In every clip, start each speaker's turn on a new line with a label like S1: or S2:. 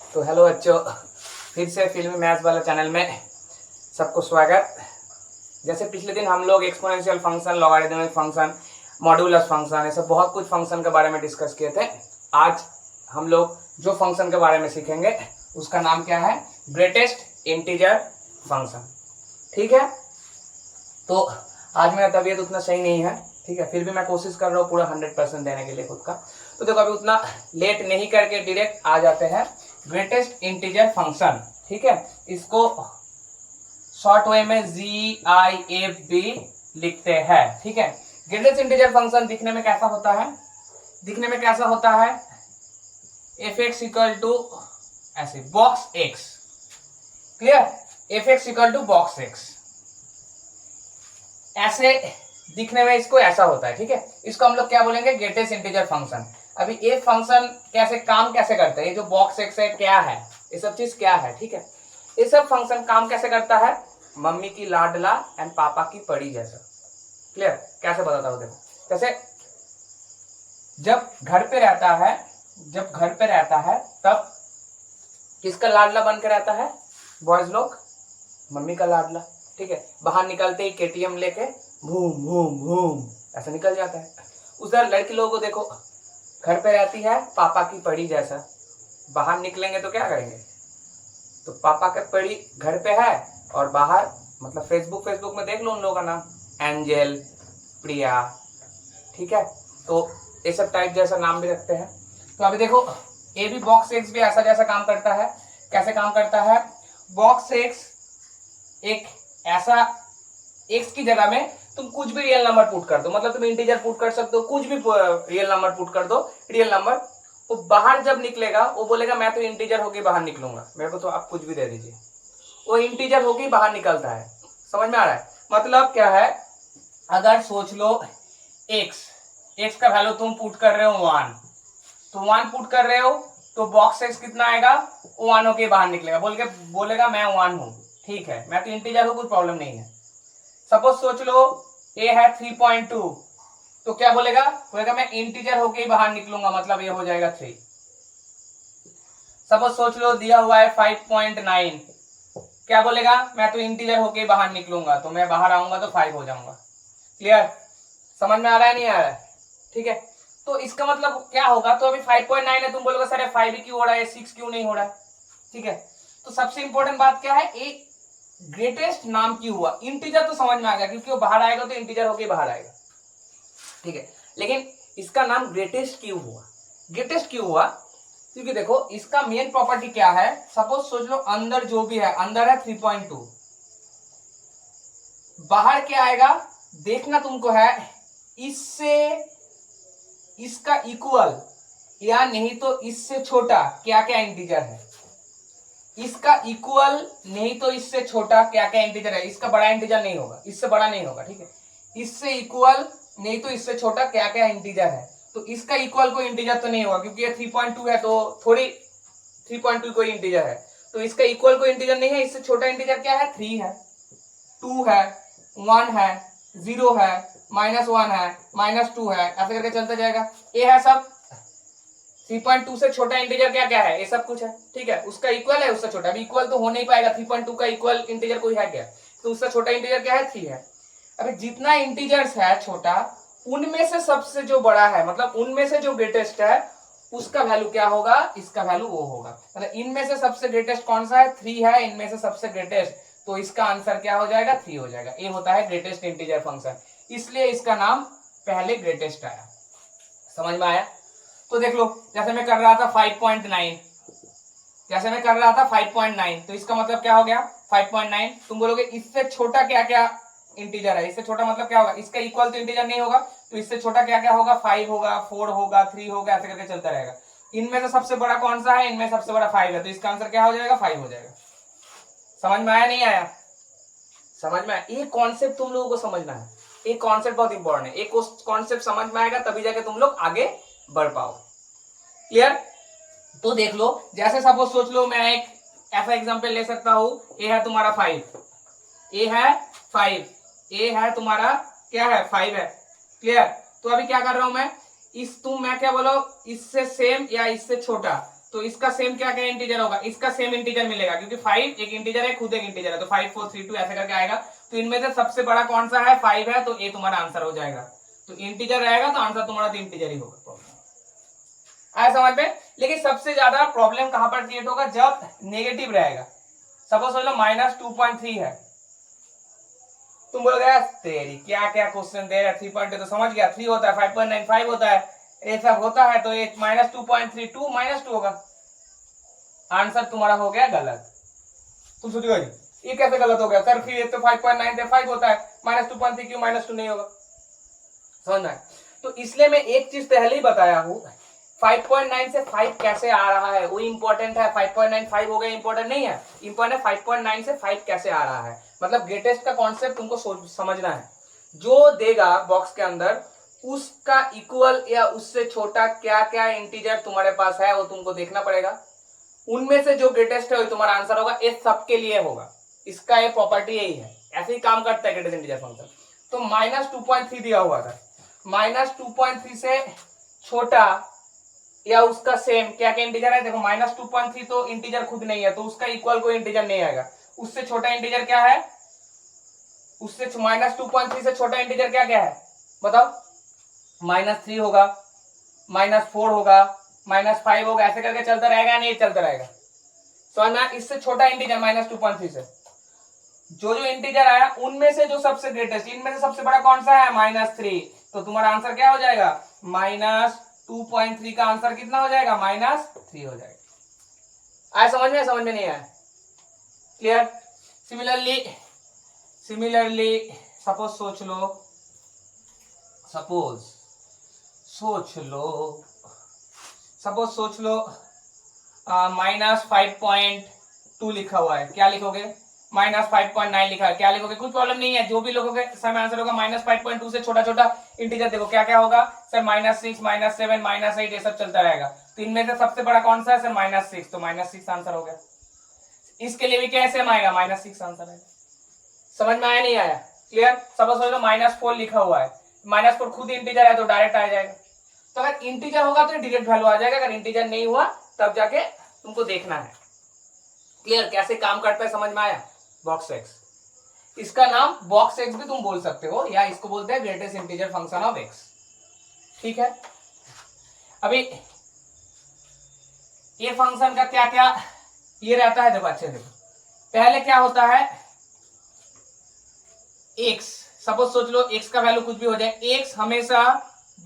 S1: तो हेलो बच्चों, फिर से फिल्मी मैथ्स वाला चैनल में सबको स्वागत। जैसे पिछले दिन हम लोग exponential function, logarithmic function, modulus function, ऐसे बहुत कुछ फंक्शन के बारे में डिस्कस किए थे। आज हम लोग जो फंक्शन के बारे में सीखेंगे उसका नाम क्या है? Greatest integer function. ठीक है, तो आज मेरा तबीयत उतना सही नहीं है, ठीक है, फिर भी मैं कोशिश कर रहा हूँ पूरा 100% देने के लिए खुद का। तो देखो, अभी उतना लेट नहीं करके डायरेक्ट आ जाते हैं ग्रेटेस्ट इंटीजर फंक्शन। ठीक है, इसको शॉर्ट वे में GIFB लिखते हैं। ठीक है, ग्रेटेस्ट इंटीजर फंक्शन दिखने में कैसा होता है? दिखने में कैसा होता है? f(x) इक्वल टू ऐसे box x। Clear? f(x) equal to box x, ऐसे दिखने में इसको ऐसा होता है। ठीक है, इसको हम लोग क्या बोलेंगे? Greatest integer function. अभी ये फंक्शन कैसे काम कैसे करता है? ये जो बॉक्स एक्स है क्या है? ये सब चीज क्या है? ठीक है, ये सब फंक्शन काम कैसे करता है? मम्मी की लाडला एंड पापा की पड़ी जैसा। क्लियर? कैसे बताता हूं, देखो। जैसे जब घर पे रहता है तब किसका लाडला बन के रहता है? बॉयज लोग मम्मी का लाडला। ठीक है, बाहर निकलते ही KTM लेके भूम भूम भूम ऐसा निकल जाता है। उधर लड़की लोगों को देखो, घर पे रहती है पापा की पड़ी जैसा, बाहर निकलेंगे तो क्या करेंगे? तो पापा का पड़ी घर पे है और बाहर मतलब फेसबुक में देख लो उन लोगों का नाम, एंजल, प्रिया। ठीक है, तो ये सब टाइप जैसा नाम भी रखते हैं। तो अभी देखो, ये भी बॉक्स एक्स भी ऐसा जैसा काम करता है। कैसे काम करता है? बॉक्स एक्स एक ऐसा एक्स की जगह में तुम कुछ भी रियल नंबर पुट कर दो, मतलब तुम इंटीजर पुट कर सकते हो, कुछ भी रियल नंबर पुट कर दो, रियल नंबर। वो बाहर जब निकलेगा वो बोलेगा मैं तो इंटीजर होके बाहर निकलूंगा, मेरे को तो आप कुछ भी दे दीजिए। वो इंटीजर होके बाहर निकलता है। समझ में आ रहा है? मतलब क्या है? अगर सोच लो एक्स का वैल्यू तुम पुट कर रहे हो 1, तो 1 पुट कर रहे हो तो बॉक्स एक्स कितना आएगा? 1 होके बाहर निकलेगा, बोलेगा मैं 1 हूं। ठीक है, मैं तो इंटीजर हूं, कुछ प्रॉब्लम नहीं है। सपोज सोच लो ए है 3.2, तो क्या बोलेगा मैं इंटीजर होके ही बाहर निकलूंगा, मतलब ये हो जाएगा 3। सपोज सोच लो दिया हुआ है 5.9, क्या बोलेगा? मैं तो इंटीजर होके ही बाहर निकलूंगा, तो मैं बाहर आऊंगा तो 5 हो जाऊंगा। क्लियर? समझ में आ रहा है नहीं आ रहा है? ठीक है, तो इसका मतलब क्या होगा? तो अभी 5.9 है, तुम बोलोगे सर 5 ही क्यों हो रहा है, 6 क्यों नहीं हो रहा है? ठीक है, तो सबसे इंपॉर्टेंट बात क्या है? एक ग्रेटेस्ट नाम क्यों हुआ? इंटीजर तो समझ में आ गया, क्योंकि वो बाहर आएगा तो इंटीजर होके बाहर आएगा। ठीक है, लेकिन इसका नाम ग्रेटेस्ट क्यों हुआ? ग्रेटेस्ट क्यों हुआ? क्योंकि देखो, इसका मेन प्रॉपर्टी क्या है? सपोज सोच लो अंदर जो भी है, अंदर है 3.2, बाहर क्या आएगा देखना तुमको है, इससे इसका इक्वल या नहीं तो इससे छोटा क्या क्या इंटीजर है। इसका इक्वल नहीं तो इससे छोटा क्या क्या इंटीजर है। इसका बड़ा इंटीजर नहीं होगा, इससे बड़ा नहीं होगा। ठीक है, इससे इक्वल नहीं तो इससे छोटा क्या क्या इंटीजर है। तो इसका इक्वल कोई इंटीजर तो नहीं होगा, क्योंकि ये 3.2 है तो थोड़ी 3.2 कोई इंटीजर है। तो इसका इक्वल कोई इंटीजर नहीं है। इससे छोटा इंटीजर क्या है? 3 है, 2 है, 1 है, 0 है, -1 है, -2 है, ऐसे करके चलता जाएगा। ये है सब 3.2 से छोटा इंटीजर क्या क्या है? ये सब कुछ है। ठीक है, उसका इक्वल है, उससे छोटा। अभी इक्वल तो हो नहीं पाएगा, 3.2 का इक्वल इंटीजर कोई है क्या? तो उससे छोटा इंटीजर क्या है? 3 है। अभी जितना इंटीजर्स है छोटा, उनमें से सबसे जो बड़ा है, मतलब उनमें से जो ग्रेटेस्ट है, उसका वैल्यू क्या होगा? इसका वैल्यू वो होगा। मतलब इनमें से सबसे ग्रेटेस्ट कौन सा है? 3 है, इनमें से सबसे ग्रेटेस्ट, तो इसका आंसर क्या हो जाएगा? 3 हो जाएगा। ये होता है ग्रेटेस्ट इंटीजर फंक्शन, इसलिए इसका नाम पहले ग्रेटेस्ट आया। समझ में आया? तो देख लो, जैसे मैं कर रहा था 5.9, तो इसका मतलब क्या हो गया? 5.9। तुम बोलोगे इससे छोटा क्या क्या इंटीजर है? इससे छोटा मतलब क्या होगा? इसका इक्वल तो इंटीजर नहीं होगा, तो इससे छोटा क्या क्या होगा? 5 होगा, 4 होगा, 3 होगा, ऐसे करके चलता रहेगा। इनमें से सबसे बड़ा कौन सा है? इनमें सबसे बड़ा 5 है, तो इसका आंसर क्या हो जाएगा? 5 हो जाएगा। समझ में आया नहीं आया? समझ में आया? ये कॉन्सेप्ट तुम लोगों को समझना है, ये कॉन्सेप्ट बहुत इंपॉर्टेंट है। एक कॉन्सेप्ट समझ में आएगा तभी जाके तुम लोग आगे बढ़ पाओ। क्लियर? तो देख लो, जैसे सपोज सोच लो, मैं एक ऐसा एग्जांपल ले सकता हूं, ए है तुम्हारा 5, ए है 5, ए है तुम्हारा क्या है? 5 है। क्लियर? तो अभी क्या कर रहा हूं मैं? मैं क्या बोलो, इससे सेम या इससे छोटा, तो इसका सेम क्या क्या इंटीजर होगा, इसका सेम इंटीजर मिलेगा क्योंकि 5 एक इंटीजर है, खुद एक इंटीजर है, तो 5 4 3 2 ऐसे करके आएगा। तो इनमें से सबसे बड़ा कौन सा है, 5 है, तो ए तुम्हारा आंसर हो जाएगा। तो इंटीजर रहेगा तो आंसर तुम्हारा तो इंटीजर ही होगा। आया समझ में। लेकिन सबसे ज्यादा प्रॉब्लम कहां पर क्रिएट होगा, जब नेगेटिव रहेगा। सपोज सोच लो -2.3 है, तुम बोलोगे तेरी क्या क्या क्वेश्चन दे रहा है, 3.2 तो समझ गया, 3 होता है, 5.95 होता है, ये सब होता है, तो ये -2.32 -2 होगा। आंसर तुम्हारा हो गया गलत। तुम सोचोगे ये कैसे गलत हो गया सर, फिर ये तो 5.95 होता है, -2.3 क्यों -2 नहीं होगा, समझना है। तो इसलिए मैं एक चीज पहले ही बताया हूं, 5.9 से 5 कैसे आ रहा है वो इंपॉर्टेंट है। 5.95 हो गया इंपॉर्टेंट नहीं है, इंपॉर्टेंट 5.9 से 5 कैसे आ रहा है। मतलब ग्रेटेस्ट का कॉन्सेप्ट तुमको समझना है। जो देगा बॉक्स के अंदर उसका इक्वल या उससे छोटा क्या क्या इंटीजर तुम्हारे पास है वो तुमको देखना पड़ेगा। उनमें से जो ग्रेटेस्ट है वो तुम्हारा आंसर होगा। ये सबके लिए होगा, इसका ये प्रॉपर्टी यही है, ऐसे ही काम करता है ग्रेटेस्ट इंटीजर फंक्शन। तो -2.3 दिया हुआ था, -2.3 से छोटा या उसका सेम क्या क्या इंटीजर है, देखो -2.3 तो इंटीजर खुद नहीं है, तो उसका इक्वल कोई इंटीजर नहीं आएगा। उससे छोटा इंटीजर क्या है, उससे -2.3 से छोटा इंटीजर क्या क्या है बताओ, -3 होगा, -4 होगा, -5 होगा, ऐसे करके चलता रहेगा, नहीं चलता रहेगा। समझ में। इससे छोटा इंटीजर -2.3 से जो जो इंटीजर आया उनमें से जो सबसे ग्रेटेस्ट, इनमें से सबसे बड़ा कौन सा है, -3, तो तुम्हारा आंसर क्या हो जाएगा, -2.3 का आंसर कितना हो जाएगा, -3 हो जाएगा। आया समझ में नहीं आया, क्लियर। सिमिलरली सपोज सोच लो -5.2 लिखा हुआ है, क्या लिखोगे, -5.9 लिखा है, क्या लिखोगे, कुछ प्रॉब्लम नहीं है, जो भी लिखोगे समय आंसर होगा। -5.2 से छोटा छोटा इंटीजर देखो क्या क्या होगा सर, -6 -7 -8 ये सब चलता रहेगा। तो इनमें से सबसे बड़ा कौन सा है सर, -6, तो -6 आंसर हो गया। इसके लिए भी कैसे आएगा, -6 आंसर आएगा। समझ में आया नहीं आया, क्लियर। सपोज सोच लो -4 लिखा हुआ है, -4 खुद इंटीजर है तो डायरेक्ट आ जाएगा। तो अगर इंटीजर होगा तो डायरेक्ट वैल्यू आ जाएगा, अगर इंटीजर नहीं हुआ तब जाके तुमको देखना है। क्लियर, कैसे काम करता है समझ में आया। बॉक्स एक्स, इसका नाम बॉक्स एक्स भी तुम बोल सकते हो, या इसको बोलते हैं greatest integer function of x. ठीक है, अभी ये फंक्शन का क्या क्या ये रहता है, देखो अच्छे से। पहले क्या होता है, एक्स, सपोज सोच लो एक्स का वैल्यू कुछ भी हो जाए, एक्स हमेशा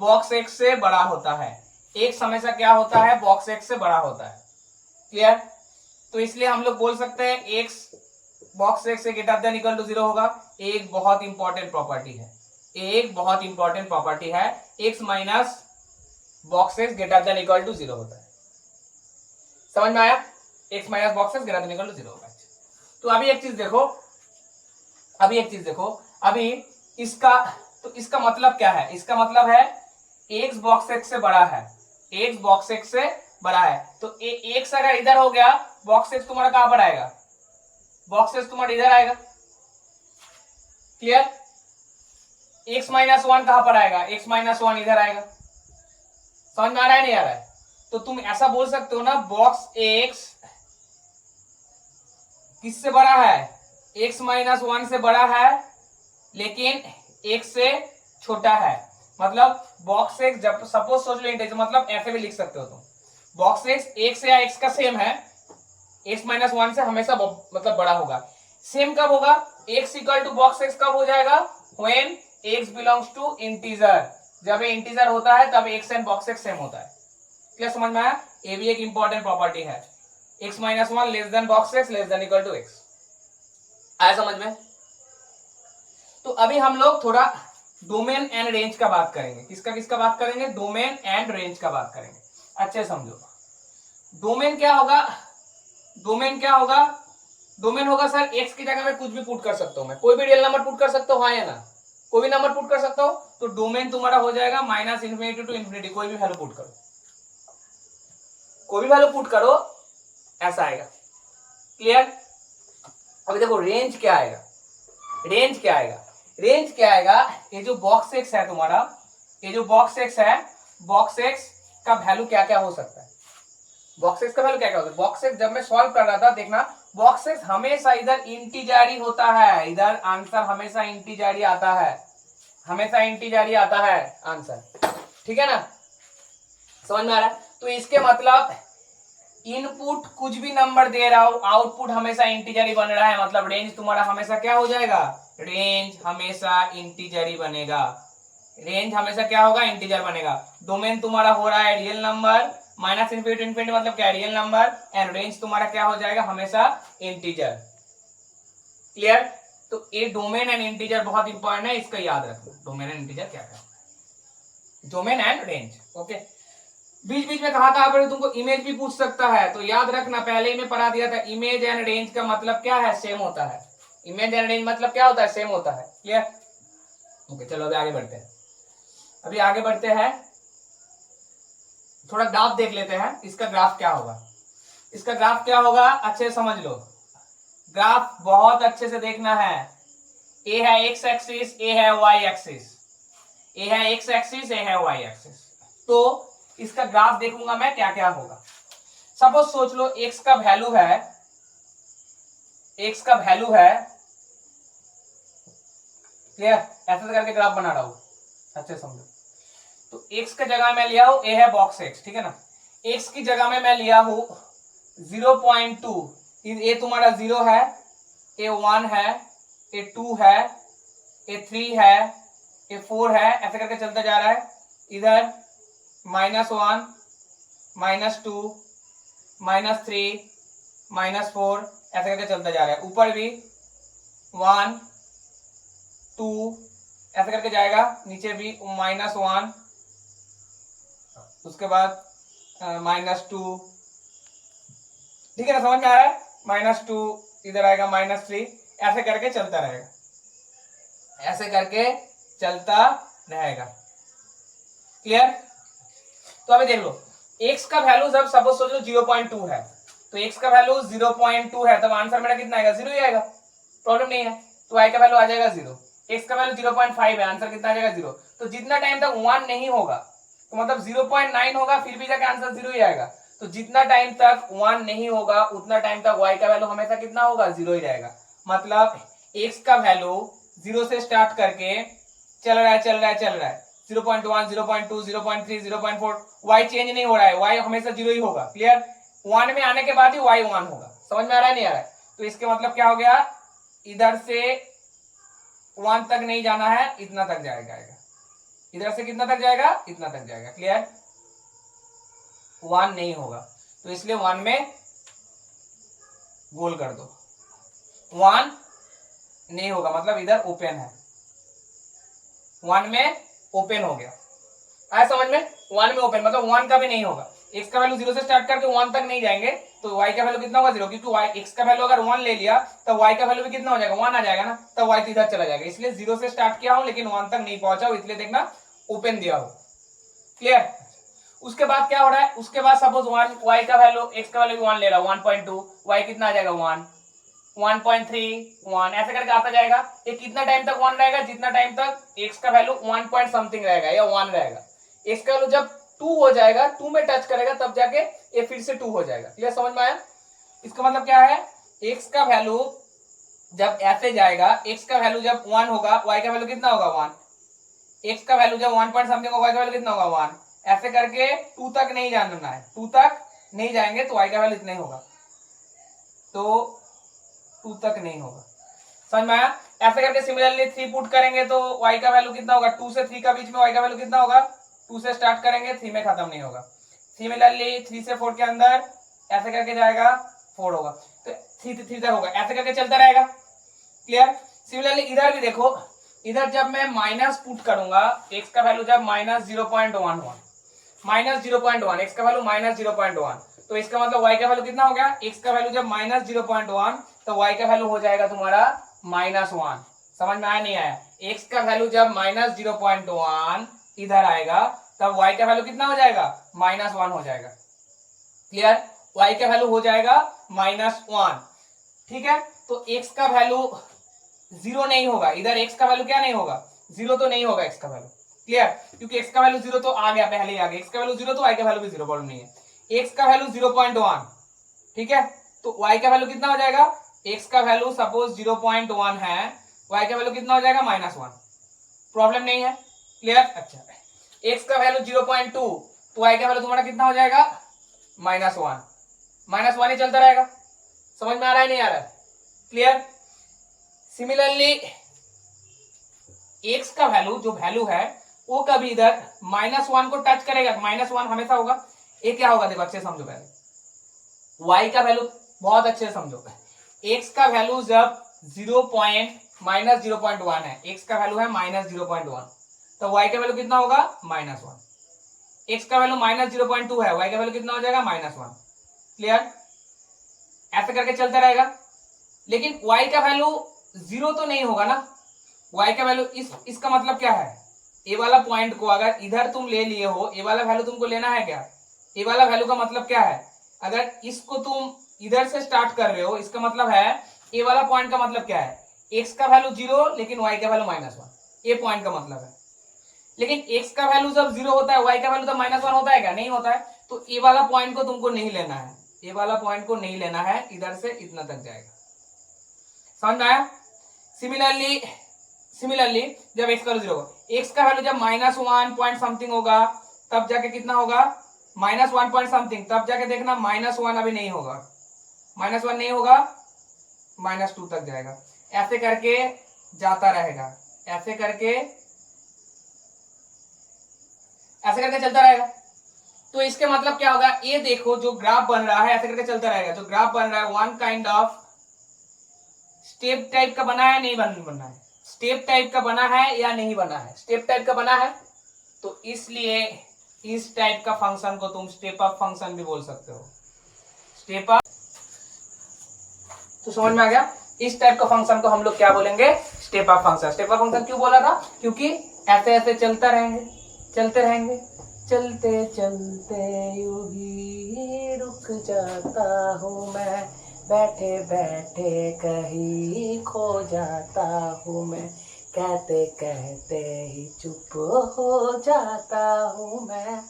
S1: बॉक्स एक्स से बड़ा होता है। एक्स हमेशा क्या होता है, बॉक्स एक्स से बड़ा होता है। क्लियर, तो इसलिए हम लोग बोल सकते हैं एक्स बॉक्स एक्स से ग्रेटर देन इक्वल टू 0 होगा। एक बहुत इंपॉर्टेंट प्रॉपर्टी है, एक बहुत इंपॉर्टेंट प्रॉपर्टी है, x minus box x greater than equal to 0 होता है। समझ में आया, x minus box x greater than equal to 0 होगा। तो अभी एक चीज देखो, अभी इसका, तो इसका मतलब क्या है, इसका मतलब है एक्स बॉक्स एक्स से बड़ा है, एक्स बॉक्स एक्स से बड़ा है। तो एक्स अगर इधर हो गया, बॉक्स एक्स तुम्हारा कहां पर आएगा, बॉक्स एक्स तुम्हारा इधर आएगा। क्लियर, एक्स -1 कहां पर आएगा, एक्स -1 इधर आएगा। समझ में आ रहा है नहीं आ रहा है। तो तुम ऐसा बोल सकते हो ना, बॉक्स एक्स किससे बड़ा है, x -1 से बड़ा है लेकिन x से छोटा है। मतलब बॉक्स एक्स, जब सपोज सोच लो इंटीजर, मतलब ऐसे भी लिख सकते हो तुम, बॉक्स एक्स या x का सेम है, x -1 से हमेशा मतलब बड़ा होगा। सेम कब होगा, x equal to box x कब हो जाएगा, when x belongs to integer. जब ये इंटीजर होता है तब x and box x same होता है। क्या समझ में आया, ये भी एक इंपॉर्टेंट प्रॉपर्टी है, x -1 less than box x less than equal to x। आया समझ में। तो अभी हम लोग थोड़ा डोमेन एंड रेंज का बात करेंगे। किसका बात करेंगे, डोमेन एंड रेंज का बात करेंगे। अच्छे समझो, डोमेन क्या होगा, डोमेन होगा सर एक्स की जगह में कुछ भी पुट कर सकता हूं मैं, कोई भी रियल नंबर पुट कर सकता हूं, हाँ या ना, कोई भी नंबर पुट कर सकता हूं। तो डोमेन तुम्हारा हो जाएगा -∞ टू ∞, कोई भी वैल्यू पुट करो, कोई भी वैल्यू पुट करो, ऐसा आएगा। क्लियर। अभी देखो रेंज क्या आएगा, ये जो बॉक्स एक्स है तुम्हारा, ये जो बॉक्स एक्स है, बॉक्स एक्स का वैल्यू क्या क्या हो सकता है। बॉक्स एक्स का वैल्यू क्या क्या होता है? बॉक्स एक्स जब मैं सॉल्व कर रहा था, देखना बॉक्स एक्स हमेशा इधर इंटीजर ही होता है, इधर आंसर हमेशा इंटीजर ही आता है, हमेशा इंटीजर ही आता है आंसर, ठीक है ना, समझ में आ रहा है? तो इसके मतलब इनपुट कुछ भी नंबर दे रहा हूं, आउटपुट हमेशा इंटीजर ही बन रहा है, मतलब रेंज तुम्हारा हमेशा क्या हो जाएगा? रेंज हमेशा इंटीजर ही बनेगा, रेंज हमेशा क्या होगा? इंटीजर बनेगा। डोमेन तुम्हारा हो रहा है real number, minus infinity infinity मतलब क्या? रियल नंबर, एंड रेंज तुम्हारा क्या हो जाएगा? हमेशा इंटीजर। क्लियर? तो ये डोमेन एंड इंटीजर बहुत इंपॉर्टेंट है, इसका याद रखना, डोमेन एंड इंटीजर क्या है, डोमेन एंड रेंज। ओके, बीच बीच में कहा पर तुमको इमेज भी पूछ सकता है, तो याद रखना, पहले ही मैं पढ़ा दिया था, इमेज एंड रेंज का मतलब क्या है? सेम होता है, इमेज एंड रेंज मतलब क्या होता है? सेम होता है। क्लियर? ओके, चलो अभी आगे बढ़ते हैं, अभी आगे बढ़ते हैं, थोड़ा ग्राफ देख लेते हैं, इसका ग्राफ क्या होगा, इसका ग्राफ क्या होगा अच्छे से समझ लो, ग्राफ बहुत अच्छे से देखना है। ए है एक्स एक्सिस, ए है वाई एक्सिस, ए है एक्स एक्सिस, ए है वाई एक्सिस, तो इसका ग्राफ देखूंगा मैं क्या क्या होगा। सपोज सोच लो एक्स का वैल्यू है, एक्स का वैल्यू है, क्लियर? ऐसे करके ग्राफ बना रहा हूं, अच्छे समझो। तो एक्स की जगह मैं लिया हूं, ए है बॉक्स एक्स, ठीक है ना, एक्स की जगह में मैं लिया हूं 0.2, ए तुम्हारा 0 है, ए 1 है, ए 2 है, ए 3 है, ए 4 है, ऐसे करके चलता जा रहा है। इधर -1, -2, -3, -4 ऐसे करके चलता जा रहा है। ऊपर भी 1, 2 ऐसे करके जाएगा, नीचे भी -1, उसके बाद -2, ठीक है ना, समझ में आ रहा है? -2 इधर आएगा, -3 ऐसे करके चलता रहेगा, ऐसे करके चलता रहेगा। क्लियर? तो अभी देख लो, x का वैल्यू जब सपोज सोच लो 0.2 है, तो x का वैल्यू 0.2 है, तब आंसर मेरा कितना आएगा? 0 ही आएगा, प्रॉब्लम नहीं है। तो y का वैल्यू आ जाएगा 0, x का वैल्यू 0.5 है, आंसर कितना आ जाएगा? 0। तो जितना टाइम तक 1 नहीं होगा, तो मतलब 0.9 होगा, फिर भी जाके आंसर 0 ही आएगा। तो जितना टाइम तक 1 नहीं होगा, उतना टाइम तक y का वैल्यू हमेशा कितना होगा? 0 ही रहेगा। मतलब x का वैल्यू 0 से स्टार्ट करके चल रहा है, चल रहा है, चल रहा है, 0.1, 0.2, 0.3, 0.4, y चेंज नहीं हो रहा है, y हमेशा 0 ही होगा। क्लियर? 1 में आने के बाद ही y 1 होगा। समझ में आ रहा है? नहीं आ रहा है? तो इसके मतलब क्या हो गया, इधर से 1 तक नहीं जाना है, इतना तक जाएगा, इधर से कितना तक जाएगा? इतना तक जाएगा। क्लियर? 1 नहीं होगा, तो इसलिए 1 में गोल कर दो, 1 नहीं होगा, मतलब इधर ओपन है, 1 में ओपन हो गया। आया समझ में? 1 में ओपन मतलब 1 का भी नहीं होगा। x का वैल्यू 0 से स्टार्ट करके 1 तक नहीं जाएंगे, तो y का वैल्यू कितना होगा? 0, क्योंकि y x का वैल्यू अगर 1 ले लिया तो y का वैल्यू भी कितना हो जाएगा? 1 आ जाएगा ना, तो y तो इधर चला जाएगा। इसलिए 0 से स्टार्ट किया हूं लेकिन 1 तक नहीं पहुंचा हूं, इसलिए देखना ओपन दिया हो। क्लियर? उसके बाद क्या हो रहा है, उसके बाद सपोज 1 y का वैल्यू, x का वैल्यू 1 ले रहा हूं, 1.2, y कितना आ जाएगा? 1, 1.3, 1 ऐसे करके आता जाएगा। ये कितना टाइम तक 1 रहेगा? जितना टाइम तक x का वैल्यू 1 पॉइंट समथिंग रहेगा या 1 रहेगा। x का वैल्यू जब 2 हो जाएगा, 2 में टच करेगा, तब जाके ये फिर से 2 हो जाएगा। क्लियर? समझ में आया? इसका मतलब क्या है, x का वैल्यू जब ऐसे जाएगा, x का वैल्यू जब 1 होगा, y का वैल्यू कितना होगा? 1। x का वैल्यू जब 1 पॉइंट समथिंग होगा, y का वैल्यू कितना होगा? 1। ऐसे करके 2 तक नहीं जाना है, 2 तक नहीं जाएंगे तो y का वैल्यू इतना ही होगा, तो 2 तक नहीं होगा। समझ में आया? ऐसे करके सिमिलरली 3 पुट करेंगे तो y का वैल्यू कितना होगा? 2 से 3 का बीच में y का वैल्यू कितना होगा? 2 से स्टार्ट करेंगे, 3 में खत्म नहीं होगा। सिमिलरली 3 से 4 के अंदर ऐसे करके जाएगा, 4 होगा, तो 3 तक होगा, ऐसे करके चलता रहेगा। क्लियर? सिमिलरली इधर भी देखो, इधर जब मैं माइनस पुट करूंगा, x का वैल्यू जब -0.1 हुआ, -0.1, x का वैल्यू -0.1, तो इसका मतलब y का वैल्यू कितना हो गया? x का वैल्यू जब -0.1, तो y का वैल्यू हो जाएगा तुम्हारा -1। समझ में आया नहीं आया? x का वैल्यू जब -0.1 इधर आएगा, तब y का वैल्यू कितना हो जाएगा? -1 हो जाएगा। क्लियर? y का वैल्यू हो जाएगा -1। ठीक है? तो x का वैल्यू 0 नहीं होगा, इधर x का वैल्यू क्या नहीं होगा? 0 तो नहीं होगा x का वैल्यू। क्लियर? क्योंकि x का वैल्यू 0 तो आ गया, पहले ही आ गया, x का वैल्यू 0 तो y का वैल्यू भी 0, प्रॉब्लम नहीं है। x का वैल्यू 0.1, ठीक है, तो y का वैल्यू कितना हो जाएगा, x का वैल्यू सपोज 0.1 है, y का वैल्यू कितना हो जाएगा -1, प्रॉब्लम नहीं है, क्लियर। अच्छा, x का वैल्यू 0.2, तो y का वैल्यू तुम्हारा कितना हो जाएगा -1 ही चलता रहेगा। समझ में आ रहा है नहीं आ रहा है, क्लियर। सिमिलरली x का वैल्यू जो वैल्यू है वो कभी इधर -1 को टच करेगा, -1 हमेशा होगा। ये क्या होगा, देखो अच्छे समझो पहले, y का वैल्यू बहुत अच्छे से समझो, x का वैल्यू जब -0.1 है, x का वैल्यू है -0.1, तो y का वैल्यू कितना होगा -1। x का वैल्यू -0.2 है, y का वैल्यू कितना हो जाएगा -1, क्लियर। ऐसे करके चलता रहेगा, लेकिन y का वैल्यू 0 तो नहीं होगा ना, y का वैल्यू इसका मतलब क्या है, ए वाला पॉइंट को अगर इधर तुम ले लिए हो, ए वाला वैल्यू तुमको लेना है क्या, ए वाला वैल्यू का मतलब क्या है, अगर इसको तुम इधर से स्टार्ट कर रहे हो, इसका मतलब है ए वाला पॉइंट का मतलब क्या है, x का वैल्यू 0 लेकिन y का वैल्यू -1, ये पॉइंट का मतलब है। लेकिन x का वैल्यू जब 0 होता है, y का वैल्यू तो -1 होता है क्या, नहीं होता है, तो ए वाला पॉइंट को तुमको नहीं लेना है, ए वाला पॉइंट को नहीं लेना है, इधर से इतना तक जाएगा, समझ में आया। सिमिलरली जब x का वैल्यू 0 होगा, x का वैल्यू जब -1 पॉइंट समथिंग होगा, तब जाके कितना होगा -1 पॉइंट समथिंग, तब जाके देखना -1 अभी नहीं होगा, -1 नहीं होगा, -2 तक जाएगा, ऐसे करके जाता रहेगा, ऐसे करके चलता रहेगा। तो इसके मतलब क्या होगा, ये देखो जो ग्राफ बन रहा है ऐसे करके चलता रहेगा, जो ग्राफ बन रहा है one kind of step type का बना है, नहीं बना है, स्टेप टाइप का बना है या नहीं बना है, स्टेप टाइप का बना है, तो इसलिए इस टाइप का फंक्शन को तुम स्टेप अप फंक्शन भी बोल सकते हो, स्टेप अप। तो समझ में आ गया, इस टाइप का फंक्शन को हम लोग क्या बोलेंगे, step up function. Step up function क्यों बोला था, क्योंकि ऐसे ऐसे चलते रहेंगे, चलते चलते यूं ही रुक जाता हूँ मैं, बैठे बैठे कहीं खो जाता हूँ मैं, कहते कहते ही चुप हो जाता हूँ मैं,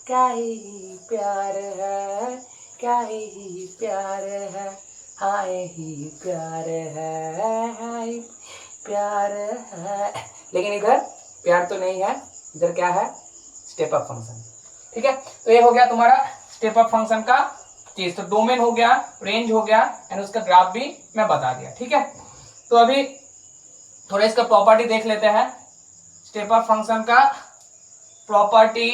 S1: क्या ही प्यार है, क्या ही प्यार है, हाय ही प्यार है, हाय प्यार है। लेकिन इधर प्यार तो नहीं है, इधर क्या है, स्टेप अप फंक्शन, ठीक है। तो ये हो गया तुम्हारा स्टेप अप फंक्शन का चीज, तो डोमेन हो गया, रेंज हो गया, एंड उसका ग्राफ भी मैं बता दिया, ठीक है। तो अभी थोड़ा इसका प्रॉपर्टी देख लेते हैं, स्टेप अप फंक्शन का प्रॉपर्टी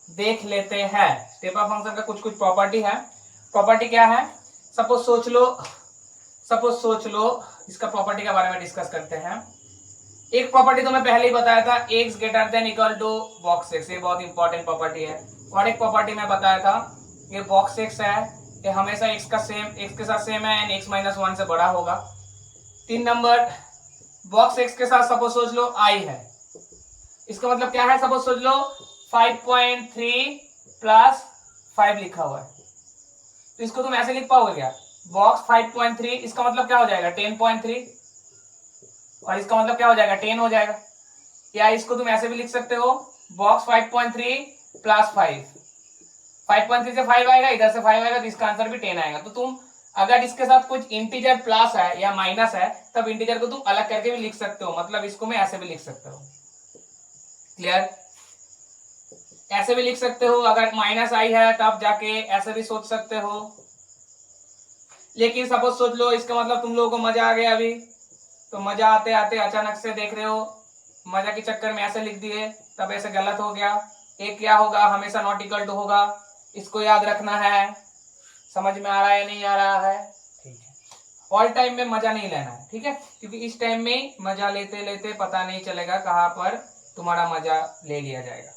S1: देख लेते हैं। स्टेप अप फंक्शन का कुछ कुछ प्रॉपर्टी है। प्रॉपर्टी क्या है, सपोज सोच लो इसका प्रॉपर्टी के बारे में डिस्कस करते हैं। एक प्रॉपर्टी तो मैं पहले ही बताया था, x greater than equal to box x, ये बहुत इंपॉर्टेंट प्रॉपर्टी है। और एक प्रॉपर्टी मैं बताया था, ये बॉक्स x है, ये हमेशा x के साथ सेम है एंड x -1 से बड़ा होगा। 3 नंबर, बॉक्स x के साथ सपोज सोच लो i है, इसका मतलब क्या है, सपोज सोच लो 5.3 प्लस 5 लिखा हुआ है, तो इसको तुम ऐसे लिख पाओगे क्या, बॉक्स 5.3, इसका मतलब क्या हो जाएगा 10.3, और इसका मतलब क्या हो जाएगा 10 हो जाएगा। या इसको तुम ऐसे भी लिख सकते हो, बॉक्स 5.3 प्लस 5.3 से 5 आएगा, इधर से 5 आएगा, तो इसका आंसर भी 10 आएगा। तो तुम अगर इसके साथ कुछ इंटीजर प्लस है या माइनस है, तब इंटीजर को तुम अलग करके भी लिख सकते हो, मतलब इसको मैं ऐसे भी लिख सकता हूं, क्लियर। ऐसे भी लिख सकते हो, अगर माइनस आई है तब जाके ऐसे भी सोच सकते हो। लेकिन सपोज सोच लो इसका मतलब तुम लोगों को मजा आ गया अभी, तो मजा आते आते अचानक से देख रहे हो, मजा के चक्कर में ऐसे लिख दिए, तब ऐसे गलत हो गया। एक क्या होगा, हमेशा नॉट इक्वल टू होगा, इसको याद रखना है। समझ में आ रहा है नहीं आ रहा है, ठीक है। ऑल टाइम में मजा नहीं लेना है, ठीक है, क्योंकि इस टाइम में मजा लेते लेते पता नहीं चलेगा कहां पर तुम्हारा मजा ले लिया जाएगा,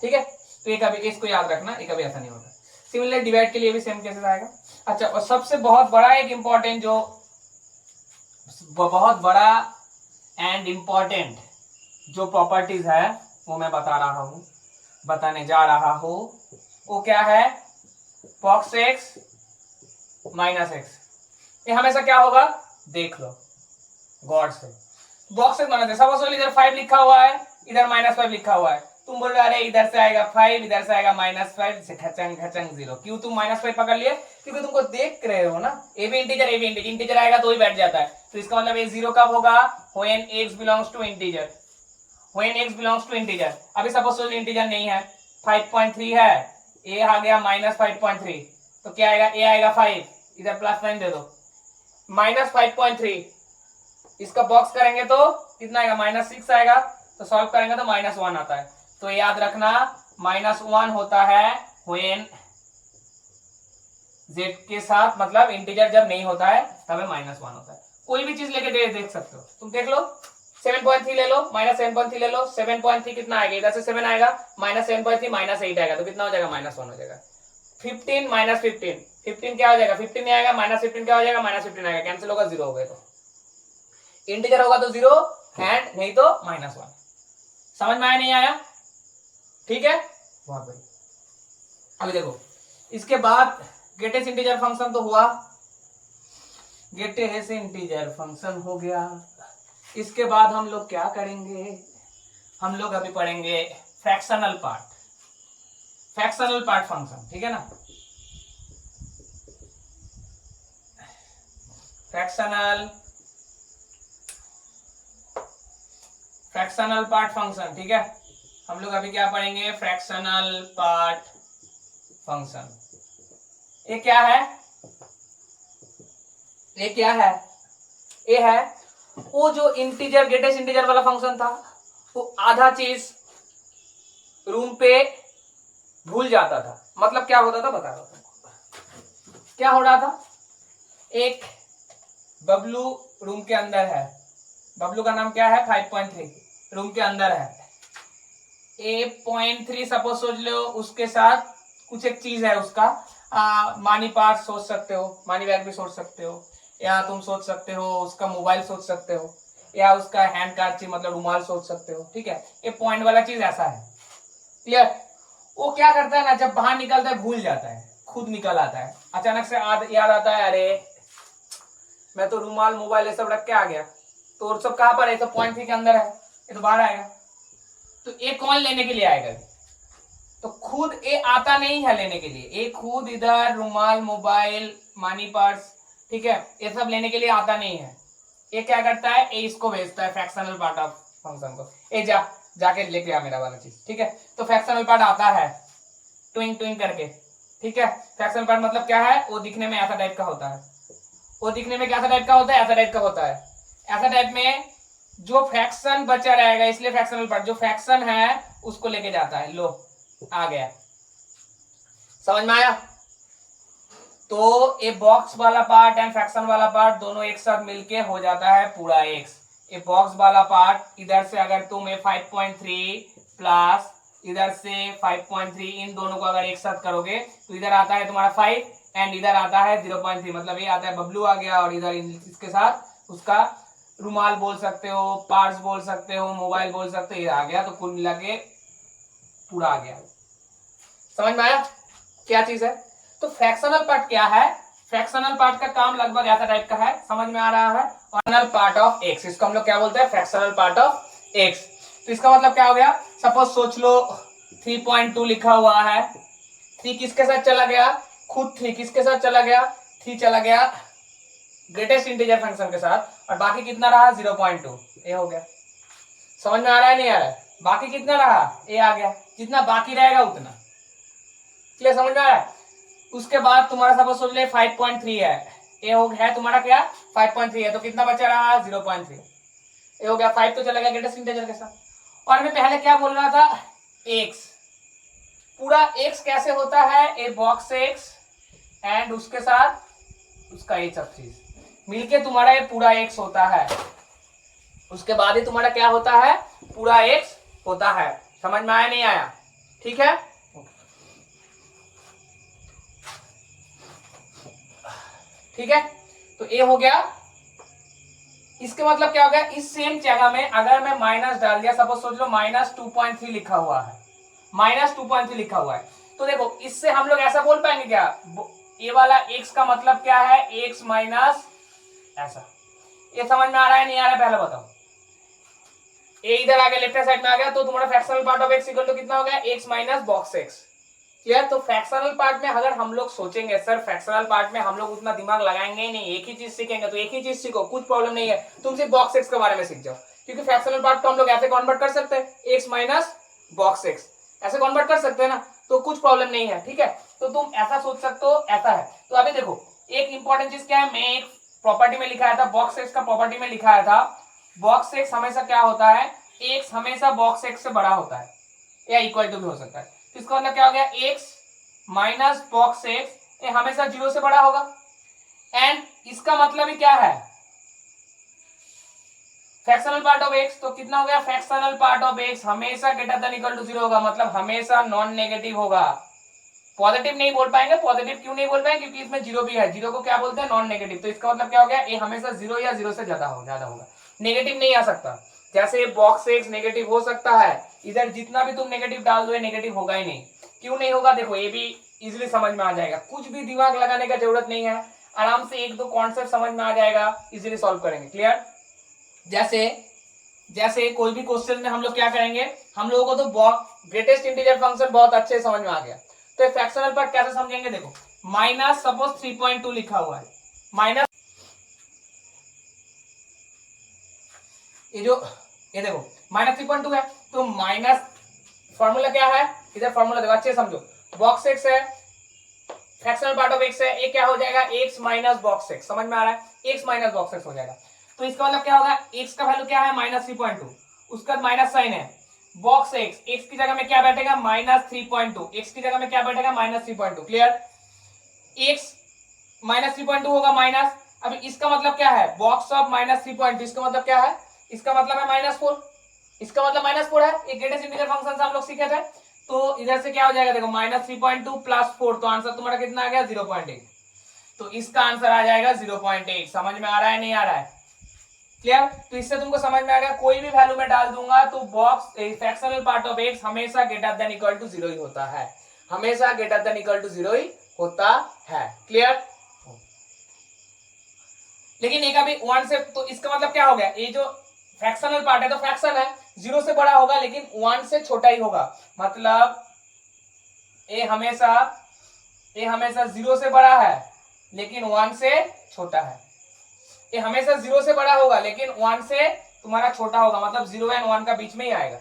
S1: ठीक है। तो ये कभी इसको याद रखना, ये कभी ऐसा नहीं होता। सिमिलर डिवाइड के लिए भी सेम केसेस आएगा। अच्छा, और सबसे बहुत बड़ा एक इंपॉर्टेंट, जो बहुत बड़ा एंड इंपॉर्टेंट जो प्रॉपर्टीज है वो मैं बताने जा रहा हूं, वो क्या है, बॉक्स x माइनस x, ये हमेशा क्या होगा, देख लो गॉड से, बॉक्स x माइनस, सपोज इधर 5 लिखा हुआ है, इधर -5 लिखा हुआ है, तुम बोल रहे अरे इधर से आएगा 5, इधर से आएगा -5, से खचंग खचंग 0। क्यों तुम -5 पकड़ लिए? क्योंकि तुमको देख रहे हो ना, ए भी इंटीजर, ए भी इंटीजर, इंटीजर आएगा तो ही बैठ जाता है। तो इसका मतलब ये 0 कब होगा? When x belongs to integer, when x belongs to integer. अभी सपोज इंटीजर नहीं है, 5.3 है, ए आ गया -5.3, तो क्या आएगा? ए आएगा 5, इधर प्लस साइन दे दो, -5.3, इसका बॉक्स करेंगे तो कितना आएगा? -6 आएगा। तो सॉल्व करेंगे तो -1 आता है। तो याद रखना -1 होता है व्हेन z के साथ, मतलब इंटीजर जब नहीं होता है तब -1 होता है। कोई भी चीज लेके देख सकते हो, तुम देख लो 7.3 ले लो, -7.3 ले लो, 7.3 कितना आएगा? इधर से 7 आएगा, -7.3 -8 आएगा, तो कितना हो जाएगा? -1 हो जाएगा। 15 -15, 15 क्या हो जाएगा? 15 नहीं आएगा, -15 क्या हो जाएगा? -15 आएगा, कैंसिल होगा, 0 हो गया। तो इंटीजर होगा तो 0 एंड नहीं तो -1। समझ में आया नहीं आया? ठीक है, बहुत बढ़िया। अभी देखो इसके बाद गेटेस्ट इंटीजर फंक्शन तो हुआ, गेटेस्ट इंटीजर फंक्शन हो गया। इसके बाद हम लोग क्या करेंगे? हम लोग अभी पढ़ेंगे fractional part, fractional part function, ठीक है ना? फ्रैक्शनल पार्ट फंक्शन, ठीक है। हम लोग अभी क्या पढ़ेंगे? Fractional part function. ये क्या है? ये क्या है? ये है वो जो इंटीजर, ग्रेटेस्ट इंटीजर वाला फंक्शन था, वो आधा चीज रूम पे भूल जाता था। मतलब क्या होता था बता रहा हूं तुमको। क्या हो रहा था? एक बबलू रूम के अंदर है, बबलू का नाम क्या है? 5.3 रूम के अंदर है। A.3 सपोज सोच लो, उसके साथ कुछ एक चीज है उसका, मानी पार्ट सोच सकते हो, मानी बैग भी सोच सकते हो, या तुम सोच सकते हो उसका मोबाइल सोच सकते हो, या उसका हैंड कार्ची मतलब रुमाल सोच सकते हो, ठीक है। ये पॉइंट वाला चीज ऐसा है, क्लियर? वो क्या करता है ना, जब बाहर निकलता है भूल जाता है, खुद निकल आता है, अचानक से याद आता है, अरे मैं तो रुमाल मोबाइल ये सब रख के आ गया, तो और सब कहां पर है? तो पॉइंट 3 के अंदर है, ये तो बाहर आएगा। तो ये कौन लेने के लिए आएगा? तो खुद ये आता नहीं है लेने के लिए, ये खुद इधर रुमाल मोबाइल मनी पर्स, ठीक है, ये सब लेने के लिए आता नहीं है। ये क्या करता है? ये इसको भेजता है फ्रैक्शनल पार्ट ऑफ फंक्शन को, ये जाके लेके आ मेरा वाला चीज, ठीक है। तो फ्रैक्शनल पार्ट आता है ट्विंग ट्विंग करके, ठीक है। फ्रैक्शनल पार्ट मतलब क्या है? वो दिखने में ऐसा टाइप का होता है, वो दिखने में कैसा टाइप का होता है? ऐसा टाइप का होता है। ऐसा टाइप में जो फ्रैक्शन बचा रहेगा, इसलिए फ्रैक्शनल पार्ट, जो फ्रैक्शन है उसको लेके जाता है। लो आ गया, समझ में आया? तो ये बॉक्स वाला पार्ट एंड फ्रैक्शन वाला पार्ट दोनों एक साथ मिलके हो जाता है पूरा x। ये बॉक्स वाला पार्ट, इधर से अगर तुम 5.3 प्लस इधर से 5.3, इन दोनों को अगर एक साथ करोगे तो इधर आता है तुम्हारा 5 एंड इधर आता है 0.3, मतलब ये आता है बबलू आ गया, और इधर इसके साथ उसका रुमाल बोल सकते हो, पार्स बोल सकते हो, मोबाइल बोल सकते हो, ये आ गया। तो कुल मिला के पूरा आ गया। समझ में आया क्या चीज है? तो फ्रैक्शनल पार्ट क्या है? फ्रैक्शनल पार्ट का काम लगभग ऐसा टाइप का है, समझ में आ रहा है? फ्रैक्शनल पार्ट ऑफ एक्स, इसको हम लोग क्या बोलते हैं? Fractional part of x. तो इसका मतलब क्या हो गया? सपोज सोच लो 3.2 लिखा हुआ है, 3 किसके साथ चला गया? खुद 3 किसके साथ चला गया? 3 चला गया ग्रेटेस्ट इंटीजर फंक्शन के साथ, और बाकी कितना रहा? 0.2। ये हो गया। समझ में आ रहा है नहीं आ रहा है? बाकी कितना रहा? ये आ गया, जितना बाकी रहेगा उतना, क्लियर? समझ में आ रहा है? उसके बाद तुम्हारा सपोज सोच ले 5.3 है, ये हो गया तुम्हारा क्या? 5.3 है, तो कितना बचा रहा? 0.3। ये हो गया, 5 तो चला गया ग्रेटेस्ट इंटीजर के साथ। और मैं पहले क्या बोल रहा था? x, पूरा x कैसे होता है? ए बॉक्स x एंड उसके साथ उसका ये सब चीज मिलके तुम्हारा ये पूरा x होता है। उसके बाद ही तुम्हारा क्या होता है? पूरा x होता है। समझ में आया नहीं आया? ठीक है, ठीक है। तो ये हो गया। इसके मतलब क्या हो गया? इस सेम जगह में अगर मैं माइनस डाल दिया, सपोज सोच लो -2.3 लिखा हुआ है, -2.3 लिखा हुआ है, तो देखो इससे हम लोग ऐसा बोल पाएंगे क्या? ये वाला x का मतलब क्या है? x माइनस ऐसा। ये समझ में आ रहा है नहीं आ रहा है? पहले बताओ। ए इधर आ गया, लेफ्ट साइड में आ गया, तो तुम्हारा fractional part of x equal to कितना हो गया, x minus box x. Clear. तो फ्रैक्शनल पार्ट में अगर हम लोग सोचेंगे सर फ्रैक्शनल पार्ट में हम लोग उतना दिमाग लगाएंगे ही नहीं, एक ही चीज सीखेंगे, तो एक ही चीज सीखो, कुछ प्रॉब्लम नहीं है, तुम सिर्फ बॉक्स एक्स के बारे में सीख जाओ, क्योंकि फ्रैक्शनल पार्ट को हम लोग ऐसे कन्वर्ट कर सकते हैं, एक्स माइनस बॉक्स एक्स, ऐसे कन्वर्ट कर सकते हैं ना, तो कुछ प्रॉब्लम नहीं है, ठीक है। तो तुम ऐसा सोच सकते हो, ऐसा है। तो अभी देखो एक इंपॉर्टेंट चीज क्या है, मैं एक प्रॉपर्टी में लिखा था, बॉक्स एक्स का प्रॉपर्टी में लिखा था, बॉक्स एक्स हमेशा क्या होता है, एक्स हमेशा बॉक्स एक्स से बड़ा होता है या इक्वल टू भी हो सकता है। तो इसका मतलब क्या हो गया, एक्स माइनस बॉक्स एक्स ये हमेशा जीरो से बड़ा होगा, एंड इसका मतलब ही क्या है, फ्रैक्शनल पार्ट ऑफ एक्स, तो कितना हो गया, फ्रैक्शनल पार्ट ऑफ एक्स हमेशा greater than equal to zero होगा, मतलब हमेशा नॉन नेगेटिव होगा। पॉजिटिव नहीं बोल पाएंगे, पॉजिटिव क्यों नहीं बोल पाएंगे, क्योंकि इसमें जीरो भी है, जीरो को क्या बोलते हैं, नॉन नेगेटिव। तो इसका मतलब क्या हो गया, ये हमेशा जीरो या जीरो से ज्यादा होगा, नेगेटिव नहीं आ सकता। जैसे बॉक्स एक्स नेगेटिव हो सकता है, इधर जितना भी तुम नेगेटिव डाल दो ये नेगेटिव होगा ही नहीं। क्यों नहीं होगा, देखो ये भी इजिली समझ में आ जाएगा, कुछ भी दिमाग लगाने का जरूरत नहीं है, आराम से एक दो कॉन्सेप्ट समझ में आ जाएगा, इजिली सॉल्व करेंगे। क्लियर। जैसे कोई भी क्वेश्चन में हम लोग क्या करेंगे, हम लोगों को तो ग्रेटेस्ट इंटीजर फंक्शन बहुत अच्छे से समझ में आ गया, तो फ्रैक्शनल पार्ट कैसे समझेंगे, देखो माइनस सपोज 3.2 लिखा हुआ है, माइनस ये देखो माइनस 3.2 है, तो माइनस फॉर्मूला क्या है, इधर फॉर्मूला देखो अच्छे समझो, बॉक्स एक्स है, फ्रैक्शनल पार्ट ऑफ एक्स है, ये क्या हो जाएगा, एक्स माइनस बॉक्स एक्स, समझ में आ रहा है, एक्स माइनस बॉक्स एक्स हो जाएगा। तो इसका मतलब क्या होगा, एक्स का वैल्यू क्या है, माइनस 3.2, उसका माइनस साइन है, बॉक्स एक्स, एक्स की जगह में क्या बैठेगा, माइनस 3.2, एक्स की जगह में क्या बैठेगा, माइनस 3.2। क्लियर। एक्स माइनस 3.2 होगा माइनस, अभी इसका मतलब क्या है, बॉक्स ऑफ माइनस 3.2, इसका मतलब क्या है, इसका मतलब है -4, इसका मतलब -4 है, ये ग्रेटेस्ट इंटीजर फंक्शन से हम लोग सीखे थे। तो इधर से क्या हो जाएगा, देखो -3.2 प्लस 4, तो आंसर तुम्हारा कितना आ गया, 0.8, तो इसका आंसर आ जाएगा 0.8। समझ में आ रहा है, नहीं आ रहा है, क्लियर। तो इससे तुमको समझ में आ गया, कोई भी वैल्यू में डाल दूंगा तो box fractional part of x हमेशा ग्रेटर देन इक्वल टू 0 ही होता है, हमेशा ग्रेटर देन इक्वल टू 0 ही होता है। क्लियर। लेकिन एक अभी 1 से, तो इसका मतलब क्या हो गया, ये जो फ्रैक्शनल पार्ट है तो फ्रैक्शन है, 0 से बड़ा होगा लेकिन 1 से छोटा ही होगा, मतलब ये हमेशा 0 से बड़ा है लेकिन 1 से छोटा है, ये हमेशा 0 से बड़ा होगा लेकिन 1 से तुम्हारा छोटा होगा, मतलब 0 एंड 1 का बीच में ही आएगा।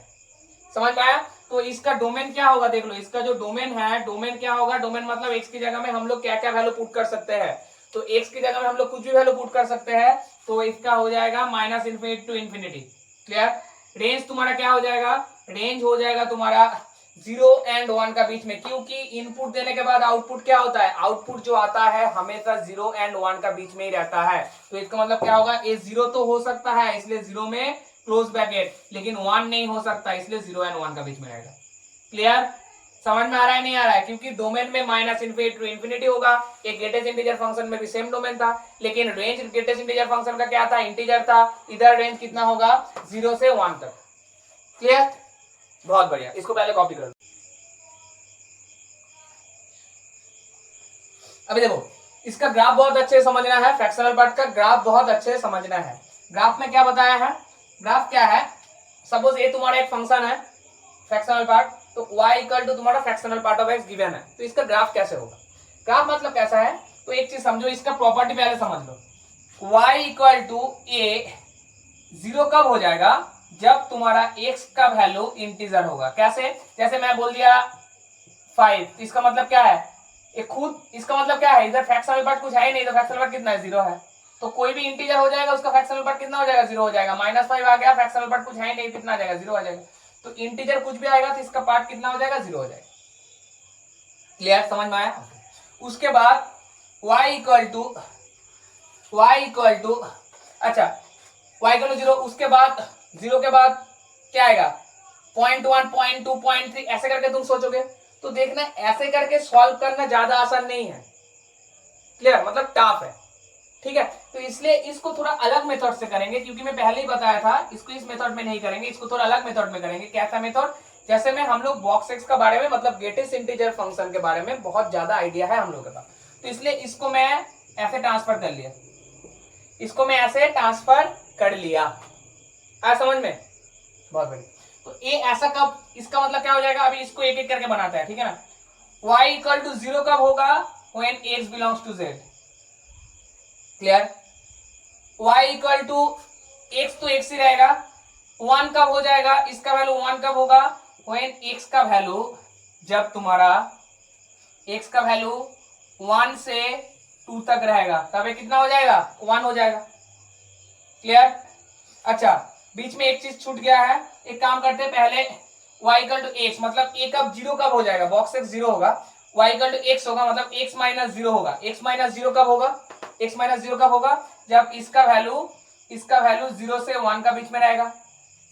S1: समझ में आया। तो इसका डोमेन क्या होगा, देख लो इसका जो डोमेन है, डोमेन क्या होगा, डोमेन मतलब एक्स की जगह में हम लोग क्या क्या वैल्यू पुट कर सकते हैं, तो एक्स की जगह में हम लोग कुछ भी वैल्यू पुट कर सकते हैं, तो इसका हो जाएगा -infinity to infinity. Clear. Range तुम्हारा क्या हो जाएगा, रेंज हो जाएगा तुम्हारा 0 एंड 1 का बीच में, क्योंकि इनपुट देने के बाद आउटपुट क्या होता है, आउटपुट जो आता है हमेशा 0 एंड 1 का बीच में ही रहता है, तो इसका मतलब क्या होगा, ये 0 तो हो सकता है इसलिए 0 में क्लोज ब्रैकेट, लेकिन 1 नहीं हो सकता इसलिए 0 एंड 1 का बीच में रहेगा। क्लियर। समझ में आ रहा है, नहीं आ रहा है, क्योंकि डोमेन में -इन्फिनिटी टू इन्फिनिटी होगा, एक ग्रेटेस्ट इंटीजर फंक्शन में भी सेम डोमेन था, लेकिन रेंज ग्रेटेस्ट इंटीजर फंक्शन का क्या था, इंटीजर था, इधर रेंज कितना होगा, 0 से 1 तक। क्लियर। बहुत बढ़िया, इसको पहले कॉपी कर लो। अभी देखो इसका ग्राफ बहुत अच्छे से समझना है, फ्रैक्शनल पार्ट का ग्राफ बहुत अच्छे से समझना है। ग्राफ में क्या बताया है, ग्राफ क्या है, सपोज ये तुम्हारा एक फंक्शन है फ्रैक्शनल पार्ट, तो y इक्वल टू तुम्हारा fractional part of x given है, तो इसका ग्राफ कैसे होगा, ग्राफ मतलब कैसा है, तो एक चीज समझो, इसका प्रॉपर्टी पहले समझ लो, y इक्वल टू a 0 कब हो जाएगा, जब तुम्हारा x का वैल्यू इंटीजर होगा। कैसे, जैसे मैं बोल दिया 5, इसका मतलब क्या है, ये खुद इसका मतलब क्या है, इधर फ्रैक्शनल पार्ट कुछ है ही नहीं, तो फ्रैक्शनल पार्ट कितना है, 0 है, तो कोई भी इंटीजर हो जाएगा उसका फ्रैक्शनल पार्ट कितना हो जाएगा, 0 हो जाएगा। -5 आ गया, फ्रैक्शनल पार्ट कुछ है ही नहीं, कितना आ जाएगा, 0 आ जाएगा, तो इंटीजर कुछ भी आएगा तो इसका पार्ट कितना हो जाएगा, 0 हो जाएगा। क्लियर, समझ में आया। उसके बाद y इक्वल टू अच्छा y इक्वल टू 0, उसके बाद 0 के बाद क्या आएगा, 0.1 0.2 0.3 ऐसे करके तुम सोचोगे, तो देखना ऐसे करके सॉल्व करना ज्यादा आसान नहीं है। क्लियर, मतलब टफ है, ठीक है, तो इसलिए इसको थोड़ा अलग मेथड से करेंगे, क्योंकि मैं पहले ही बताया था इसको इस मेथड में नहीं करेंगे, इसको थोड़ा अलग मेथड में करेंगे। कैसा मेथड, जैसे में हम लोग बॉक्स एक्स का बारे में, मतलब ग्रेटेस्ट इंटीजर फंक्शन के बारे में बहुत ज्यादा आइडिया है हम लोगों के पास, तो इसलिए इसको मैं ऐसे ट्रांसफर कर लिया, इसको मैं ऐसे ट्रांसफर कर लिया, आ समझ में, बहुत बढ़िया। तो ए ऐसा कब, इसका मतलब क्या हो जाएगा, अभी इसको एक एक करके बनाते हैं, ठीक है ना। y इक्वल टू 0 कब होगा, when x belongs to z। Clear. y equal to x तो x ही रहेगा। 1 कब हो जाएगा, इसका वैल्यू 1 कब होगा, when x का वैल्यू, जब तुम्हारा x का वैल्यू 1 से 2 तक रहेगा, तब ये कितना हो जाएगा, 1 हो जाएगा। क्लियर। अच्छा, बीच में एक चीज छूट गया है, एक काम करते हैं पहले, y इक्वल टू एक्स, मतलब a कब 0 कब हो जाएगा, बॉक्स x 0 होगा, y इक्वल टू एक्स होगा, मतलब x माइनस 0 होगा। x माइनस 0 कब होगा, x माइनस 0 कब होगा, जब इसका वैल्यू 0 से 1 का बीच में रहेगा।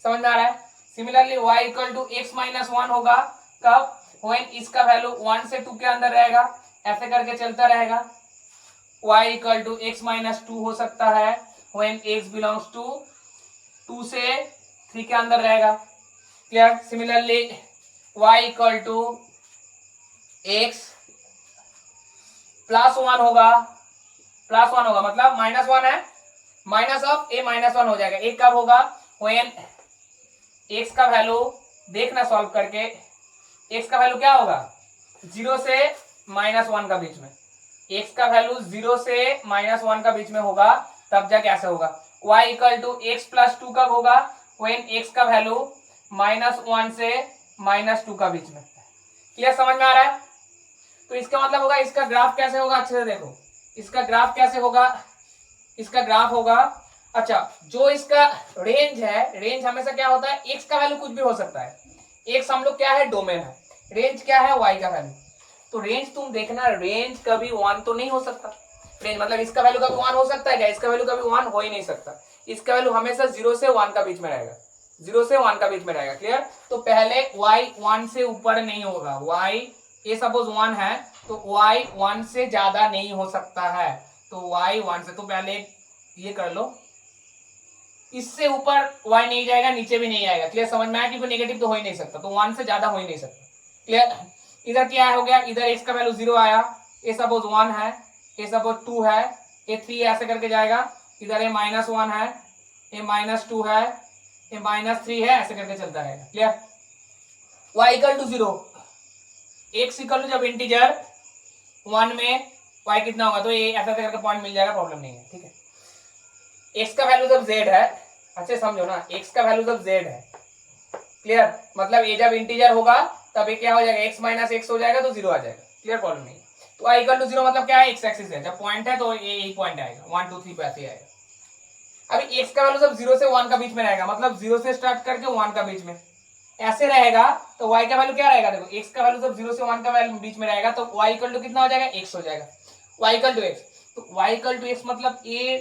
S1: समझ में आ रहा है। Similarly y equal to x minus 1 होगा कब, व्हेन इसका वैल्यू 1 से 2 के अंदर रहेगा, ऐसे करके चलता रहेगा। y equal to x minus 2 हो सकता है व्हेन x बिलोंग्स टू 2 से 3 के अंदर रहेगा। Clear. Similarly y equal to x plus 1 होगा, मतलब -1 है, माइनस ऑफ a -1 हो जाएगा। एक कब होगा, व्हेन x का वैल्यू, देखना सॉल्व करके, x का वैल्यू क्या होगा, 0 से -1 का बीच में, x का वैल्यू 0 से -1 का बीच में होगा, तब जा कैसे होगा। y equal to x plus 2 कब होगा, व्हेन x का वैल्यू -1 से -2 का बीच में। क्लियर, समझ में आ रहा है। तो इसका मतलब होगा, इसका ग्राफ कैसे होगा, अच्छे से देखो, इसका ग्राफ कैसे होगा, इसका ग्राफ होगा, अच्छा, जो इसका रेंज है, रेंज हमेशा क्या होता है, x का वैल्यू कुछ भी हो सकता है, x हम लोग क्या है, डोमेन है, रेंज क्या है, y का वैल्यू। तो रेंज तुम देखना, रेंज कभी 1 तो नहीं हो सकता, रेंज मतलब इसका वैल्यू कभी 1 हो सकता है क्या, इसका वैल्यू कभी 1 हो ही नहीं सकता, इसका वैल्यू हमेशा 0 से 1 का बीच में रहेगा, 0 से 1 का बीच में रहेगा। क्लियर। तो पहले y 1 से ऊपर नहीं होगा, y ये सपोज 1 है, तो y 1 से ज्यादा नहीं हो सकता है, तो y 1 से, तो पहले ये कर लो, इससे ऊपर y नहीं जाएगा, नीचे भी नहीं आएगा। क्लियर, समझ में आया, क्योंकि नेगेटिव तो हो ही नहीं सकता, तो 1 से ज्यादा हो ही नहीं सकता। क्लियर। इधर क्या हो गया, इधर x का वैल्यू 0 आया, ये सपोज 1 है, ये सपोज 2 है, ये 3 ऐसे करके जाएगा, इधर ये -1 है, ये -2 है, ये -3 है, ऐसे करके चलता रहेगा। Clear. y equal to 0, x equal to जब इंटीजर 1 में y कितना होगा, तो ये ऐसा करके पॉइंट मिल जाएगा, प्रॉब्लम नहीं है। ठीक है। x का वैल्यू जब z है, अच्छे समझो ना, x का वैल्यू जब z है, क्लियर, मतलब ये जब इंटीजर होगा तब ये क्या हो जाएगा, x माइनस एक्स हो जाएगा, तो 0 आ जाएगा। क्लियर, प्रॉब्लम नहीं। तो y इक्वल टू 0 मतलब क्या है, x एक्सिस है, जब पॉइंट है तो ये यही पॉइंट आएगा, 1 2 3 पे ऐसे आएगा। अभी x का वैल्यू जब 0 से 1 का बीच में रहेगा, मतलब 0 से स्टार्ट करके 1 का बीच में ऐसे रहेगा, तो y का वैल्यू क्या रहेगा, देखो x का वैल्यू जब 0 से 1 का वैल्यू बीच में रहेगा, तो y इक्वल टू कितना हो जाएगा, x हो जाएगा, y इक्वल टू x। तो y इक्वल टू x मतलब ये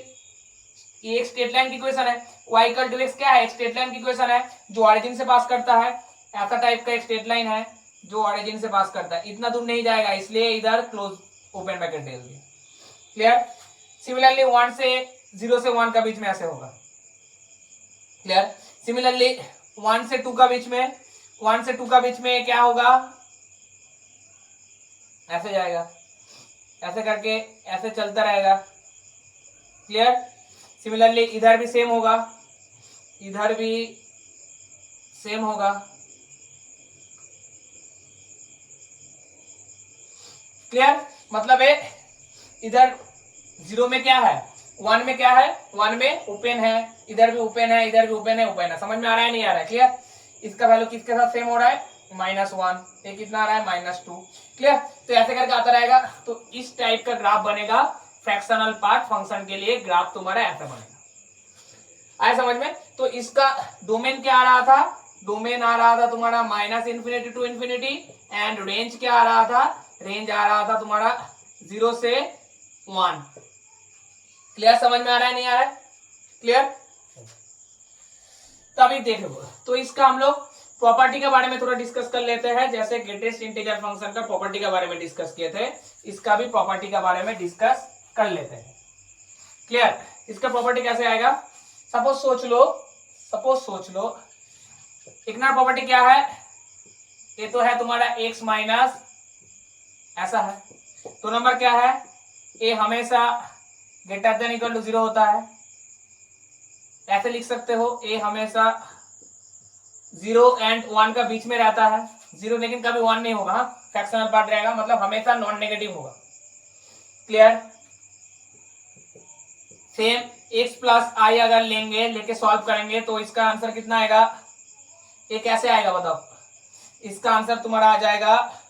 S1: एक स्ट्रेट लाइन की इक्वेशन है, y इक्वल टू x क्या है, एक स्ट्रेट लाइन की इक्वेशन है, जो ऑरिजिन से पास करता है, ऐसा टाइप का एक स्ट्रेट लाइन है जो ऑरिजिन से पास करता है, इतना दूर नहीं जाएगा, इसलिए इधर क्लोज ओपन ब्रैकेट दे दिया। क्लियर। सिमिलरली 0 से 1 का बीच में ऐसे होगा। क्लियर। सिमिलरली 1 से 2 का बीच में, 1 से 2 का बीच में क्या होगा, ऐसे जाएगा, ऐसे करके ऐसे चलता रहेगा। क्लियर। सिमिलरली इधर भी सेम होगा, इधर भी सेम होगा। क्लियर, मतलब है इधर 0 में क्या है, 1 में क्या है, 1 में ओपन है, इधर भी ओपन है, इधर भी ओपन है, ओपन है। समझ में आ रहा है, नहीं आ रहा है। क्लियर। इसका वैल्यू किसके साथ सेम हो रहा है, -1, ये कितना आ रहा है, -2। क्लियर। तो ऐसे करके आता रहेगा, तो इस टाइप का ग्राफ बनेगा फ्रैक्शनल पार्ट फंक्शन के लिए, ग्राफ तुम्हारा ऐसा बनेगा। आया समझ में। तो इसका डोमेन क्या आ रहा था, डोमेन आ रहा था तुम्हारा -∞ टू इंफिनिटी, एंड रेंज क्या आ रहा था, रेंज आ रहा था तुम्हारा 0 से 1। क्लियर, समझ में आ रहा है, नहीं आ रहा है। क्लियर। तभी देखो, तो इसका हम लोग प्रॉपर्टी के बारे में थोड़ा डिस्कस कर लेते हैं, जैसे ग्रेटेस्ट इंटीजर फंक्शन का प्रॉपर्टी के बारे में डिस्कस किए थे, इसका भी प्रॉपर्टी के बारे में डिस्कस कर लेते हैं। क्लियर। इसका प्रॉपर्टी कैसे आएगा, सपोज सोच लो एक ना, प्रॉपर्टी क्या है, ये तो है तुम्हारा x माइनस ऐसा है, तो नंबर क्या है, ए हमेशा ग्रेटर देन इक्वल टू 0 होता है, ऐसे लिख सकते हो, ए हमेशा 0 एंड 1 का बीच में रहता है, 0 लेकिन कभी 1 नहीं होगा, फ्रैक्शनल पार्ट रहेगा, मतलब हमेशा नॉन नेगेटिव होगा। क्लियर? सेम x प्लस आई अगर लेके सॉल्व करेंगे तो इसका आंसर कितना आएगा, ये कैसे आएगा बताओ? इसका आंसर तुम्हारा आ जाएगा,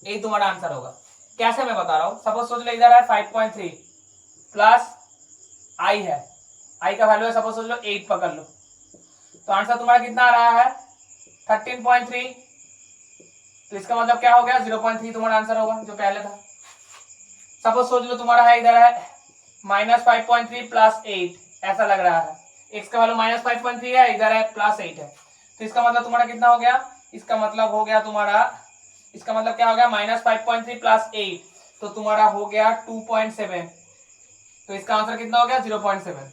S1: यही तुम्हारा आंसर होगा। कैसे मैं बता रहा हूं, सपोज सोच लो इधर है 5.3 प्लस आई है, आई का वैल्यू है सपोज सोच लो 8 पकड़ लो, तो आंसर तुम्हारा कितना आ रहा है 13.3, तो इसका मतलब क्या हो गया 0.3 तुम्हारा आंसर होगा जो पहले था। सपोज सोच लो तुम्हारा है इधर है -5.3 प्लस 8, ऐसा लग रहा है, x का वैल्यू -5.3 है, इधर है +8 है, तो इसका मतलब तुम्हारा कितना हो गया, इसका मतलब हो गया तुम्हारा, इसका मतलब क्या हो गया -5.3 प्लस 8, तो तुम्हारा हो गया 2.7, तो इसका आंसर कितना हो गया 0.7।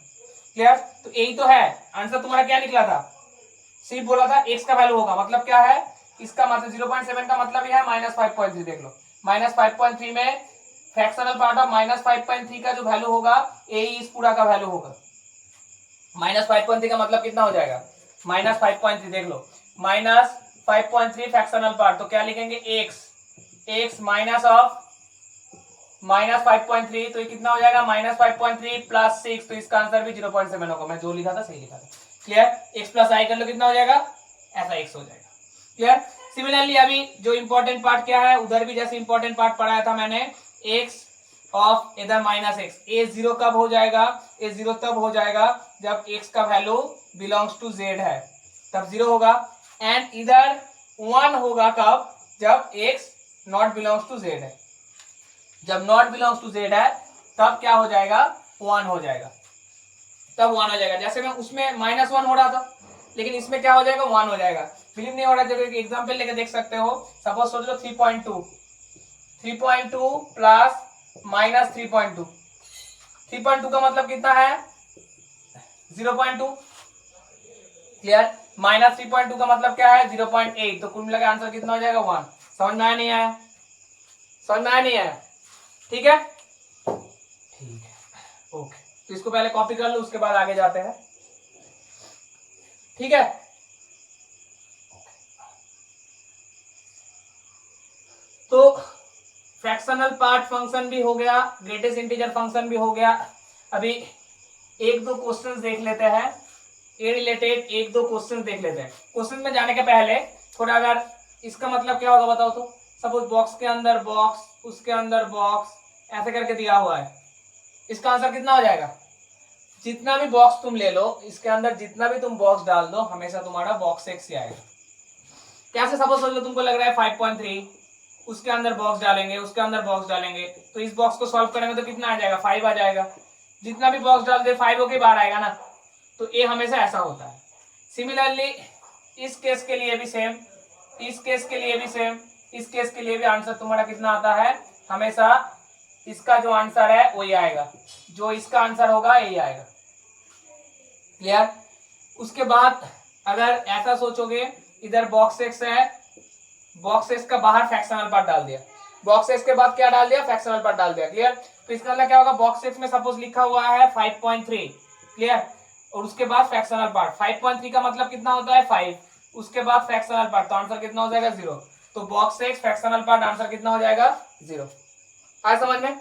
S1: क्लियर? तो यही तो है आंसर तुम्हारा, क्या निकला था, सिर्फ बोला था x का वैल्यू होगा, मतलब क्या है, इसका मतलब 0.7 का मतलब यह है -5.3, देख लो -5.3 में फ्रैक्शनल पार्ट ऑफ -5.3 का जो वैल्यू होगा यही इस पूरा का वैल्यू होगा। -5.3 का मतलब कितना हो जाएगा -5.3, देख लो -5.3 फ्रैक्शनल पार्ट, तो क्या लिखेंगे x माइनस ऑफ -5.3, तो ये कितना हो जाएगा -5.3 प्लस 6, तो इसका आंसर भी 0.7 होगा, मैं जो लिखा था सही लिखा था। क्लियर? x प्लस आई कर लो कितना हो जाएगा, ऐसा x हो जाएगा। क्लियर? सिमिलरली अभी जो इंपॉर्टेंट पार्ट क्या है, उधर भी जैसे इंपॉर्टेंट पार्ट पढ़ाया था मैंने, x ऑफ इधर -x, ए जीरो कब हो जाएगा, ए जीरो तब हो जाएगा जब x का वैल्यू बिलोंग्स टू z है, तब 0 होगा, एंड इधर 1 होगा कब, जब x not belongs to z है, जब नॉट बिलोंग्स टू z है तब क्या हो जाएगा 1 हो जाएगा, तब 1 हो जाएगा। जैसे मैं उसमें -1 हो रहा था, लेकिन इसमें क्या हो जाएगा 1 हो जाएगा। फिल्म नहीं हो रहा, जब एक एग्जांपल लेके देख सकते हो, सपोज सोच लो 3.2 प्लस -3.2, 3.2 का मतलब कितना है 0.2। क्लियर? -3.2 का मतलब क्या है 0.8, तो कुल मिला के आंसर कितना हो जाएगा 1। समझ में आया नहीं आया, समझ में आया नहीं आया? ठीक है, ठीक है, ओके, तो इसको पहले कॉपी कर लो, उसके बाद आगे जाते हैं। ठीक है, तो फ्रैक्शनल पार्ट फंक्शन भी हो गया, ग्रेटेस्ट इंटीजर फंक्शन भी हो गया। अभी एक दो क्वेश्चंस देख लेते हैं, ए रिलेटेड एक दो क्वेश्चंस देख लेते हैं। क्वेश्चन में जाने के पहले थोड़ा, अगर इसका मतलब क्या होगा बताओ तो, सपोज बॉक्स के अंदर बॉक्स, उसके अंदर बॉक्स, ऐसे करके दिया हुआ है, इसका आंसर कितना हो जाएगा, जितना भी बॉक्स तुम ले लो, इसके अंदर जितना भी तुम बॉक्स डाल दो, हमेशा तुम्हारा बॉक्स एक्स ही आएगा। कैसे, सपोज सोच लो तुमको लग रहा है 5.3, उसके अंदर बॉक्स डालेंगे, उसके अंदर बॉक्स डालेंगे, तो इस बॉक्स को सॉल्व करेंगे तो कितना आ जाएगा 5 आ जाएगा, जितना भी बॉक्स डाल दे 5 होके बाहर आएगा ना, तो ये हमेशा ऐसा होता है। सिमिलरली इस केस के लिए भी सेम, इस केस के लिए भी सेम, इस केस के लिए भी आंसर तुम्हारा कितना आता है, हमेशा इसका जो आंसर है वही आएगा, जो इसका आंसर होगा यही आएगा। क्लियर? उसके बाद अगर ऐसा सोचोगे, इधर बॉक्स एक्स है, बॉक्स एक्स का बाहर फ्रैक्शनल पार्ट डाल दिया, बॉक्स एक्स के बाद क्या डाल दिया, फ्रैक्शनल पार्ट डाल दिया। क्लियर? तो इसका मतलब क्या होगा, बॉक्स एक्स में सपोज लिखा हुआ है 5.3, क्लियर, और उसके बाद फ्रैक्शनल पार्ट, 5.3 का मतलब कितना होता है 5, उसके बाद फ्रैक्शनल पार्ट, तो आंसर कितना हो जाएगा 0, तो box x fractional part answer कितना हो जाएगा 0। आया समझ में?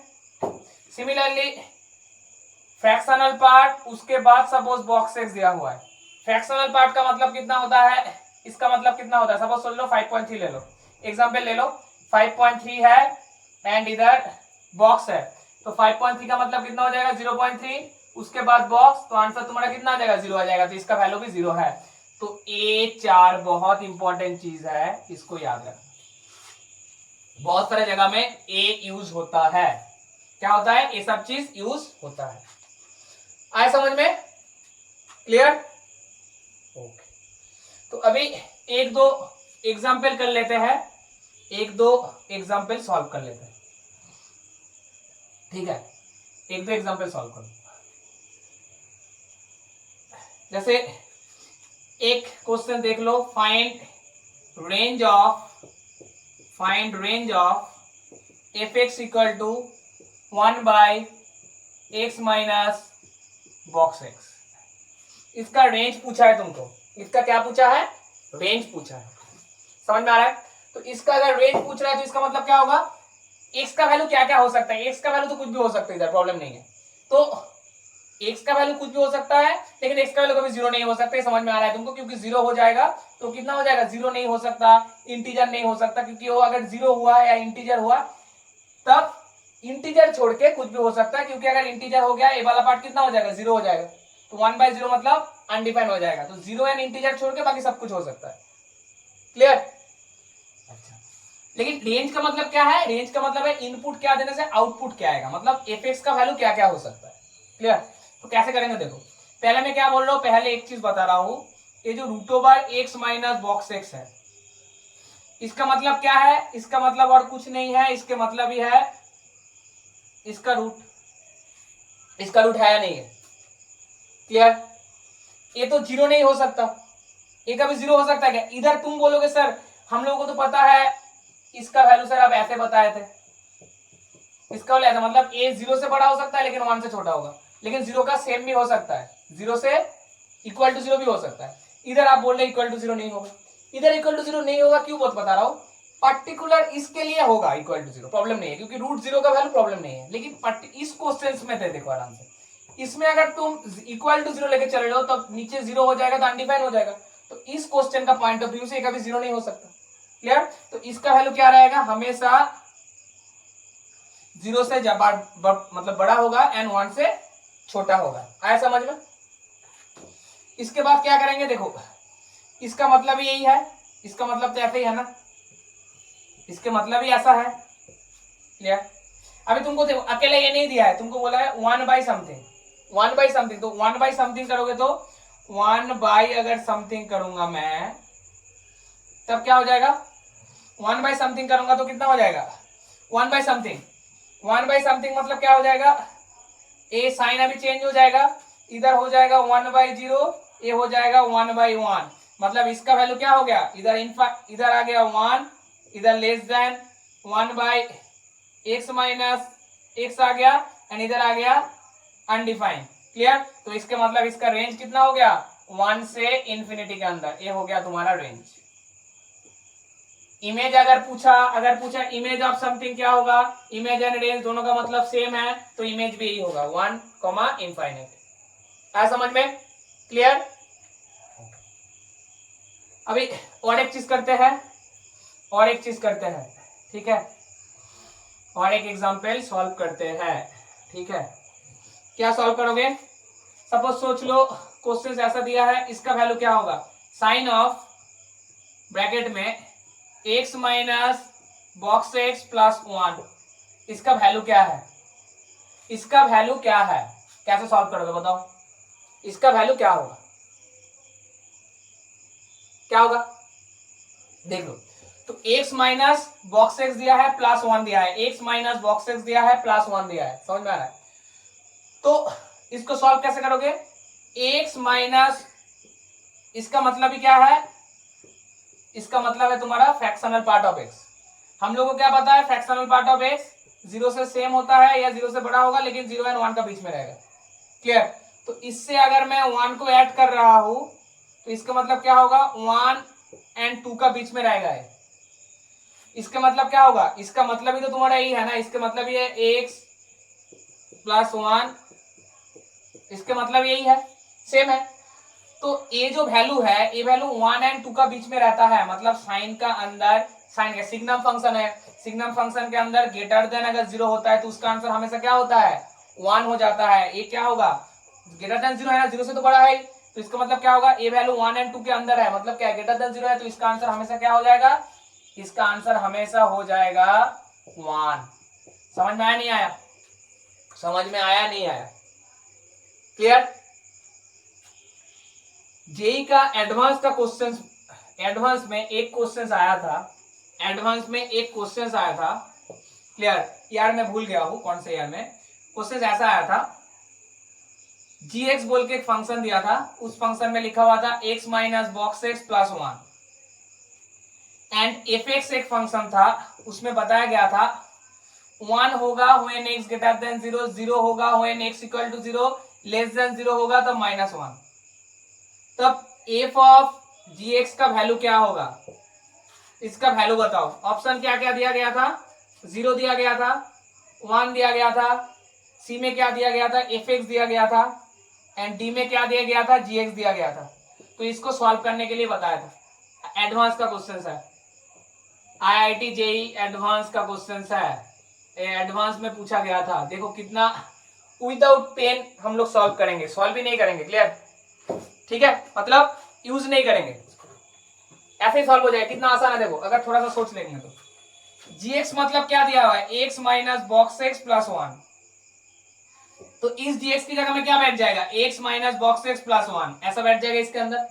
S1: सिमिलरली फ्रैक्शनल पार्ट, उसके बाद सपोज बॉक्स एक्स दिया हुआ है, फ्रैक्शनल पार्ट का मतलब कितना होता है, इसका मतलब कितना होता है, सपोज सोच लो 5.3 ले लो, एग्जांपल ले लो, 5.3 है एंड इधर बॉक्स है, तो 5.3 का मतलब कितना हो जाएगा 0.3, उसके बाद बॉक्स, तो आंसर तुम्हारा कितना आ जाएगा 0 आ जाएगा, तो इसका वैल्यू भी 0 है। तो A4 बहुत इंपॉर्टेंट चीज है, इसको याद रखना, बहुत सारे जगह में ए यूज होता है, क्या होता है, ये सब चीज यूज होता है। आया समझ में? क्लियर? ओके, तो अभी एक दो एग्जाम्पल कर लेते हैं, एक दो एग्जाम्पल सॉल्व कर लेते हैं। ठीक है, एक दो एग्जाम्पल सॉल्व कर, जैसे एक क्वेश्चन देख लो, find range of f x equal to 1/x minus box x, इसका रेंज पूछा है तुमको, इसका क्या पूछा है, रेंज पूछा है, समझ में आ रहा है। तो इसका अगर रेंज पूछ रहा है तो इसका मतलब क्या होगा, एक्स का वैल्यू क्या क्या हो सकता है, एक्स का वैल्यू तो कुछ भी हो सकता है, इधर प्रॉब्लम नहीं है। तो एक्स का वैल्यू कुछ भी हो सकता है, लेकिन एक्स का वैल्यू कभी जीरो नहीं हो सकता, समझ में आ रहा है तुमको, क्योंकि जीरो हो जाएगा तो कितना हो जाएगा, जीरो नहीं हो सकता, इंटीजर नहीं हो सकता, क्योंकि वो अगर जीरो हुआ या इंटीजर हुआ तब इंटीजर छोड़ के कुछ भी हो सकता है, क्योंकि अगर इंटीजर हो गया ए वाला पार्ट कितना हो जाएगा, जीरो हो जाएगा, तो 1/0 मतलब अनडिफाइंड हो जाएगा, तो जीरो एंड इंटीजर छोड़ के बाकी सब कुछ हो सकता है। क्लियर। अच्छा, लेकिन रेंज का मतलब क्या है, रेंज का मतलब है इनपुट क्या देने से आउटपुट क्या आएगा, मतलब एफ एक्स का वैल्यू क्या क्या हो सकता है। क्लियर। तो कैसे करेंगे देखो, पहले मैं क्या बोल रहा हूं, पहले एक चीज बता रहा हूं, ये जो root over x minus box x है, इसका मतलब क्या है, इसका मतलब और कुछ नहीं है, इसके मतलब ही है इसका रूट, इसका रूट है या नहीं है। क्लियर। ये तो जीरो नहीं हो सकता, ये कभी जीरो हो सकता है क्या, इधर तुम बोलोगे सर हम लोगों को तो पता है इसका वैल्यू सर आप ऐसे बताए थे, इसका वैल्यू ऐसा, मतलब ए जीरो से बड़ा हो सकता है लेकिन वन से छोटा होगा, लेकिन जीरो का सेम भी हो सकता है, जीरो से इक्वल टू जीरो भी हो सकता है। इधर आप बोल रहे इक्वल टू जीरो नहीं होगा, इधर इक्वल टू जीरो नहीं होगा, क्यों बहुत बता रहा हूं, पर्टिकुलर इसके लिए होगा इक्वल टू जीरो, प्रॉब्लम नहीं है, क्योंकि रूट जीरो का वैल्यू प्रॉब्लम नहीं है, लेकिन इस क्वेश्चन में थे देखो आराम से, इसमें अगर तुम इक्वल टू जीरो लेके चल रहे हो तब नीचे जीरो हो जाएगा तो अनडिफाइन हो जाएगा, तो इस क्वेश्चन का पॉइंट ऑफ व्यू से कभी जीरो नहीं हो सकता। क्लियर। तो इसका वैल्यू क्या रहेगा, हमेशा जीरो से मतलब बड़ा होगा एंड वन से छोटा होगा, आया समझ में। इसके बाद क्या करेंगे देखो, इसका मतलब यही है, इसका मतलब तो ऐसा ही है ना, इसके मतलब ही ऐसा है। क्लियर। अभी तुमको देखो अकेले ये नहीं दिया है, तुमको बोला है 1/समथिंग, 1/समथिंग, तो 1/समथिंग करोगे तो 1 अगर समथिंग करूंगा मैं तब क्या हो जाएगा, 1/समथिंग करूंगा तो कितना हो जाएगा, 1/समथिंग, 1/समथिंग मतलब क्या हो जाएगा, ए साइन अभी चेंज हो जाएगा, इधर हो जाएगा 1/0, ये हो जाएगा 1/1, मतलब इसका वैल्यू क्या हो गया, इधर आ गया 1, इधर less than 1/x minus x आ गया, एंड इधर आ गया अनडिफाइंड। क्लियर। तो इसके मतलब इसका रेंज कितना हो गया, 1 से इंफिनिटी के अंदर, ये हो गया तुम्हारा रेंज। इमेज अगर पूछा इमेज ऑफ समथिंग क्या होगा, इमेज एंड रेंज दोनों का मतलब सेम है, तो इमेज भी यही होगा 1, इनफाइनाइट। आया समझ में। क्लियर। अभी और एक चीज करते हैं, ठीक है, और एक एग्जांपल सॉल्व करते हैं, ठीक है। क्या सॉल्व करोगे, सपोज सोच लो क्वेश्चन ऐसा दिया है, इसका वैल्यू क्या होगा, साइन ऑफ ब्रैकेट में x minus box x plus 1, इसका वैल्यू क्या है, इसका वैल्यू क्या है, कैसे सॉल्व करोगे बताओ, इसका वैल्यू क्या होगा, क्या होगा, देख लो। तो x माइनस बॉक्स एक्स दिया है प्लस 1 दिया है, x माइनस बॉक्स एक्स दिया है प्लस 1 दिया है, समझ में आ रहा है। तो इसको सॉल्व कैसे करोगे, x माइनस, इसका मतलब ही क्या है, इसका मतलब है तुम्हारा फ्रैक्शनल पार्ट ऑफ x, हम लोगों को क्या पता है, fractional part of x zero से सेम होता है या जीरो से बड़ा होगा, लेकिन 0 एंड 1 का बीच में रहेगा। क्लियर। तो इससे अगर मैं 1 को ऐड कर रहा हूं तो इसका मतलब क्या होगा, 1 एंड 2 का बीच में रहेगा है, इसका मतलब क्या होगा, इसका मतलब ही तो तुम्हारा यही है ना, इसका मतलब ये x प्लस 1, इसके मतलब यही है, सेम है। तो ये जो वैल्यू है, ये वैल्यू 1 एंड 2 का बीच में रहता है, मतलब साइन का अंदर, साइन का सिग्नम फंक्शन है, सिग्नम फंक्शन के अंदर ग्रेटर देन अगर 0 होता है तो उसका आंसर हमेशा क्या होता है, 1 हो जाता है। ये क्या होगा, ग्रेटर देन 0 है ना, 0 से तो बड़ा है, तो इसका मतलब क्या होगा, ये वैल्यू 1 एंड 2 के अंदर है, मतलब क्या, ग्रेटर देन 0 है, तो इसका आंसर हमेशा क्या हो जाएगा, इसका आंसर हमेशा हो जाएगा 1। समझ में आया नहीं आया, समझ में आया नहीं आया। क्लियर। जेई का एडवांस का क्वेश्चन, एडवांस में एक क्वेश्चन आया था, एडवांस में एक क्वेश्चन आया था। क्लियर। यार मैं भूल गया हूं कौन से ईयर में, क्वेश्चन ऐसा आया था, gx बोल के एक फंक्शन दिया था, उस फंक्शन में लिखा हुआ था x minus box x plus 1, and fx एक फंक्शन था, उसमें बताया गया था 1 होगा व्हेन x ग्रेटर देन 0, 0 होगा when x equal to 0, less than 0 होगा तब -1, तब एफ ऑफ जी एक्स का वैल्यू क्या होगा, इसका वैल्यू बताओ। ऑप्शन क्या क्या दिया गया था, 0 दिया गया था, 1 दिया गया था, सी में क्या दिया गया था, एफ एक्स दिया गया था, एंड डी में क्या दिया गया था, जी एक्स दिया गया था। तो इसको सॉल्व करने के लिए बताया था, एडवांस का क्वेश्चन है, आईआईटी जेई एडवांस का क्वेश्चन है, एडवांस में पूछा गया था। देखो कितना विदाउट पेन हम लोग सॉल्व करेंगे, सॉल्व भी नहीं करेंगे, क्लियर, ठीक है, मतलब यूज नहीं करेंगे, ऐसे ही सॉल्व हो जाएगा, कितना आसान है। देखो अगर थोड़ा सा सोच लेंगे तो gx मतलब क्या दिया हुआ है, x minus box x plus 1, तो इस gx की जगह में क्या बैठ जाएगा, x minus box x plus 1, ऐसा बैठ जाएगा इसके अंदर।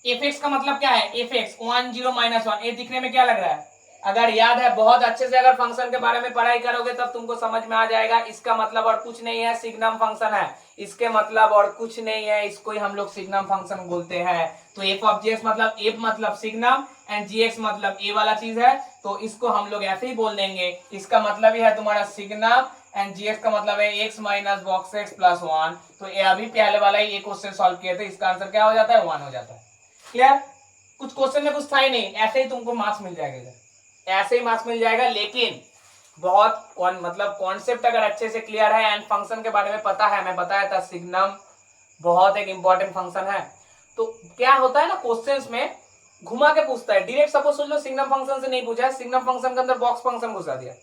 S1: fx का मतलब क्या है, fx 1 0 माइनस 1, ये दिखने में क्या लग रहा है, अगर याद है बहुत अच्छे से अगर फंक्शन के बारे में पढ़ाई करोगे तब तुमको समझ में आ जाएगा, इसका मतलब और कुछ नहीं है, सिग्नम फंक्शन है, इसके मतलब और कुछ नहीं है, इसको ही हम लोग सिग्नम फंक्शन बोलते हैं। तो एफ ऑफ जी एक्स मतलब एफ मतलब सिग्नम एंड जी एक्स मतलब ए वाला चीज है, तो इसको हम लोग ऐसे ही बोल देंगे, इसका मतलब ही है तुम्हारा सिग्नम एंड जी एक्स का मतलब है x minus box x plus 1। तो ये अभी पहले वाला ही एक क्वेश्चन सॉल्व किए थे, इसका आंसर क्या हो जाता है, 1 हो जाता है, क्लियर। कुछ क्वेश्चन में कुछ था ही नहीं, ऐसे ही तुमको मार्क्स मिल जाएगा, ऐसे ही मार्क्स मिल जाएगा, लेकिन बहुत मतलब कॉन्सेप्ट अगर अच्छे से क्लियर है एंड फंक्शन के बारे में पता है, मैं बताया था सिग्नम बहुत एक इंपॉर्टेंट फंक्शन है। तो क्या होता है ना, क्वेश्चंस में घुमा के पूछता है, डायरेक्ट सपोज सोच लो सिग्नम फंक्शन से नहीं पूछा है, सिग्नम फंक्शन के अंदर बॉक्स फंक्शन घुसा दिया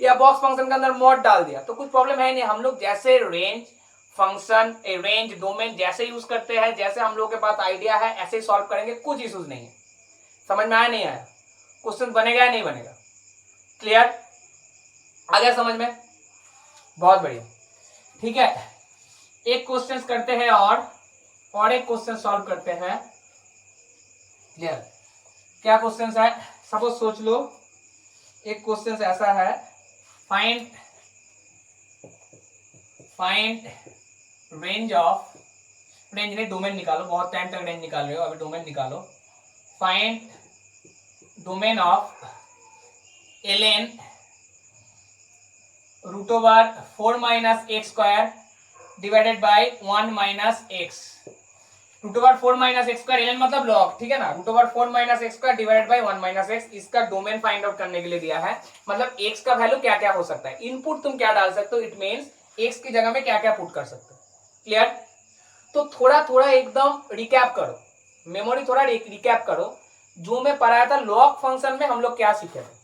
S1: या बॉक्स फंक्शन के अंदर मॉड डाल दिया, तो कुछ प्रॉब्लम है नहीं। हम लोग जैसे रेंज फंक्शन रेंज डोमेन जैसे यूज करते हैं, जैसे हम लोग के पास आइडिया है ऐसे ही सॉल्व करेंगे, कुछ इश्यूज नहीं है। समझ में आया नहीं आया, क्वेश्चन बनेगा या नहीं बनेगा, क्लियर, आ गया समझ में, बहुत बढ़िया, ठीक है। एक क्वेश्चन करते हैं और एक क्वेश्चन सॉल्व करते हैं, क्लियर। क्या क्वेश्चन है, सपोज सोच लो एक क्वेश्चन ऐसा है, फाइंड रेंज ऑफ, रेंज नहीं डोमेन निकालो, बहुत टाइम तक रेंज निकाल रहे हो, अभी डोमेन निकालो। Find domain of ln root over 4 minus x square divided by 1 minus x, root over 4 minus x square ln मतलब लॉग, ठीक है ना, root over 4 minus x square divided by 1 minus x, इसका डोमेन फाइंड आउट करने के लिए दिया है, मतलब एक्स का वैल्यू क्या क्या हो सकता है, इनपुट तुम क्या डाल सकते हो, इट मींस एक्स की जगह में क्या क्या पुट कर सकते हो, क्लियर। तो थोड़ा थोड़ा एकदम रिकैप करो, मेमोरी थोड़ा रिकैप करो, जो मैं पढ़ाया था लॉग फंक्शन में हम लोग क्या सीखे थे,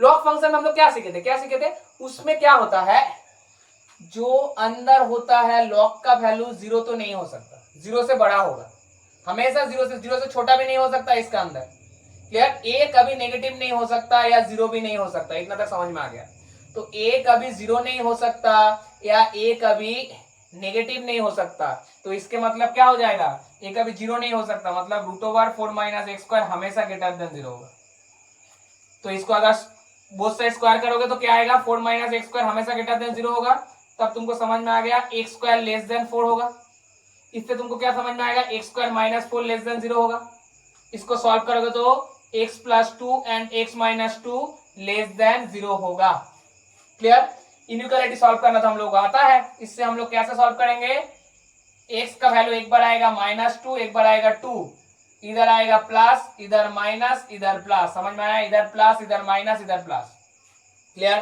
S1: लॉग फंक्शन में हम लोग क्या सीखे थे, उसमें क्या होता है, जो अंदर होता है लॉग का वैल्यू 0 तो नहीं हो सकता, 0 से बड़ा होगा, हमेशा 0 से छोटा भी नहीं हो सकता इसका अंदर, क्लियर। ए कभी नेगेटिव नहीं हो सकता या 0 भी नहीं हो सकता, इतना तक समझ में आ गया। तो ए कभी 0 नहीं हो सकता या ए कभी नेगेटिव नहीं हो सकता, तो इसके मतलब क्या हो जाएगा, ए कभी 0 नहीं हो सकता, मतलब root over 4 minus x square हमेशा ग्रेटर देन 0 होगा। तो इसको अगर बोथ साइड स्क्वायर करोगे तो क्या आएगा, 4 माइनस एक्स स्क्वायर हमेशा ग्रेटर देन 0 होगा, तब तुमको समझ में आ गया एक्स स्क्वायर लेस देन 4 होगा। इससे तुमको क्या समझ में आएगा, x square minus 4 less than 0 होगा। इसको सॉल्व करोगे तो x plus 2 and x minus 2 less than 0 होगा, क्लियर। इनइक्वालिटी सॉल्व करना तो हम लोग आता है, इससे हम लोग कैसे सॉल्व करेंगे, एक्स का वैल्यू एक बार आएगा -2, एक बार आएगा 2, इधर आएगा प्लस, इधर माइनस, इधर प्लस, समझ में आया, इधर प्लस, इधर माइनस, इधर प्लस, क्लियर।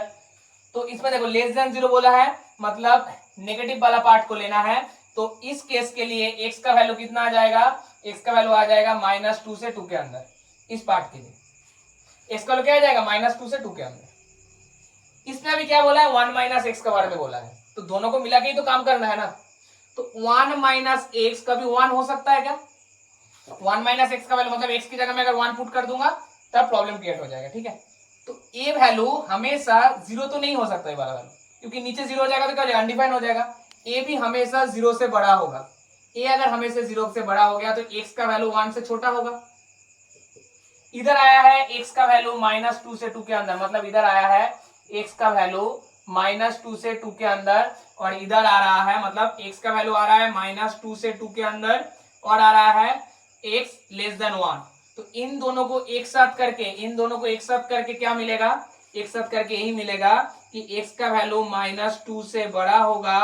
S1: तो इसमें देखो लेस देन 0 बोला है, मतलब नेगेटिव वाला पार्ट को लेना है, तो इस केस के लिए x का वैल्यू कितना आ जाएगा, x का वैल्यू आ जाएगा -2 से 2 के अंदर, इस पार्ट के लिए x का वैल्यू क्या आ जाएगा, -2 से 2 के अंदर। इसमें अभी क्या बोला है, 1 माइनस एक्स के बारे में बोला है, तो दोनों को मिला के ही तो काम करना है ना, तो 1 माइनस एक्स कभी 1 हो सकता है क्या, 1 माइनस एक्स का वैल्यू मतलब एक्स की जगह में अगर 1 पुट कर दूंगा तब प्रॉब्लम क्रिएट हो जाएगा, ठीक है। तो ए वैल्यू हमेशा 0 तो नहीं हो सकता है वाला वैल्यू, क्योंकि नीचे 0 हो जाएगा तो क्या हो जाएगा, अनडिफाइन हो जाएगा। ए भी हमेशा 0 से बड़ा होगा, ए अगर हमेशा 0 से बड़ा हो गया तो एक्स का वैल्यू 1 से छोटा होगा। इधर आया है एक्स का वैल्यू -2 से 2 के अंदर, मतलब इधर आया है एक्स का वैल्यू -2 से 2 के अंदर, और इधर आ रहा है मतलब एक्स का वैल्यू आ रहा है -2 से 2 के अंदर, और आ रहा है एक्स लेस देन 1। तो इन दोनों को एक साथ करके क्या मिलेगा, एक साथ करके यही मिलेगा कि एक्स का वैल्यू -2 से बड़ा होगा,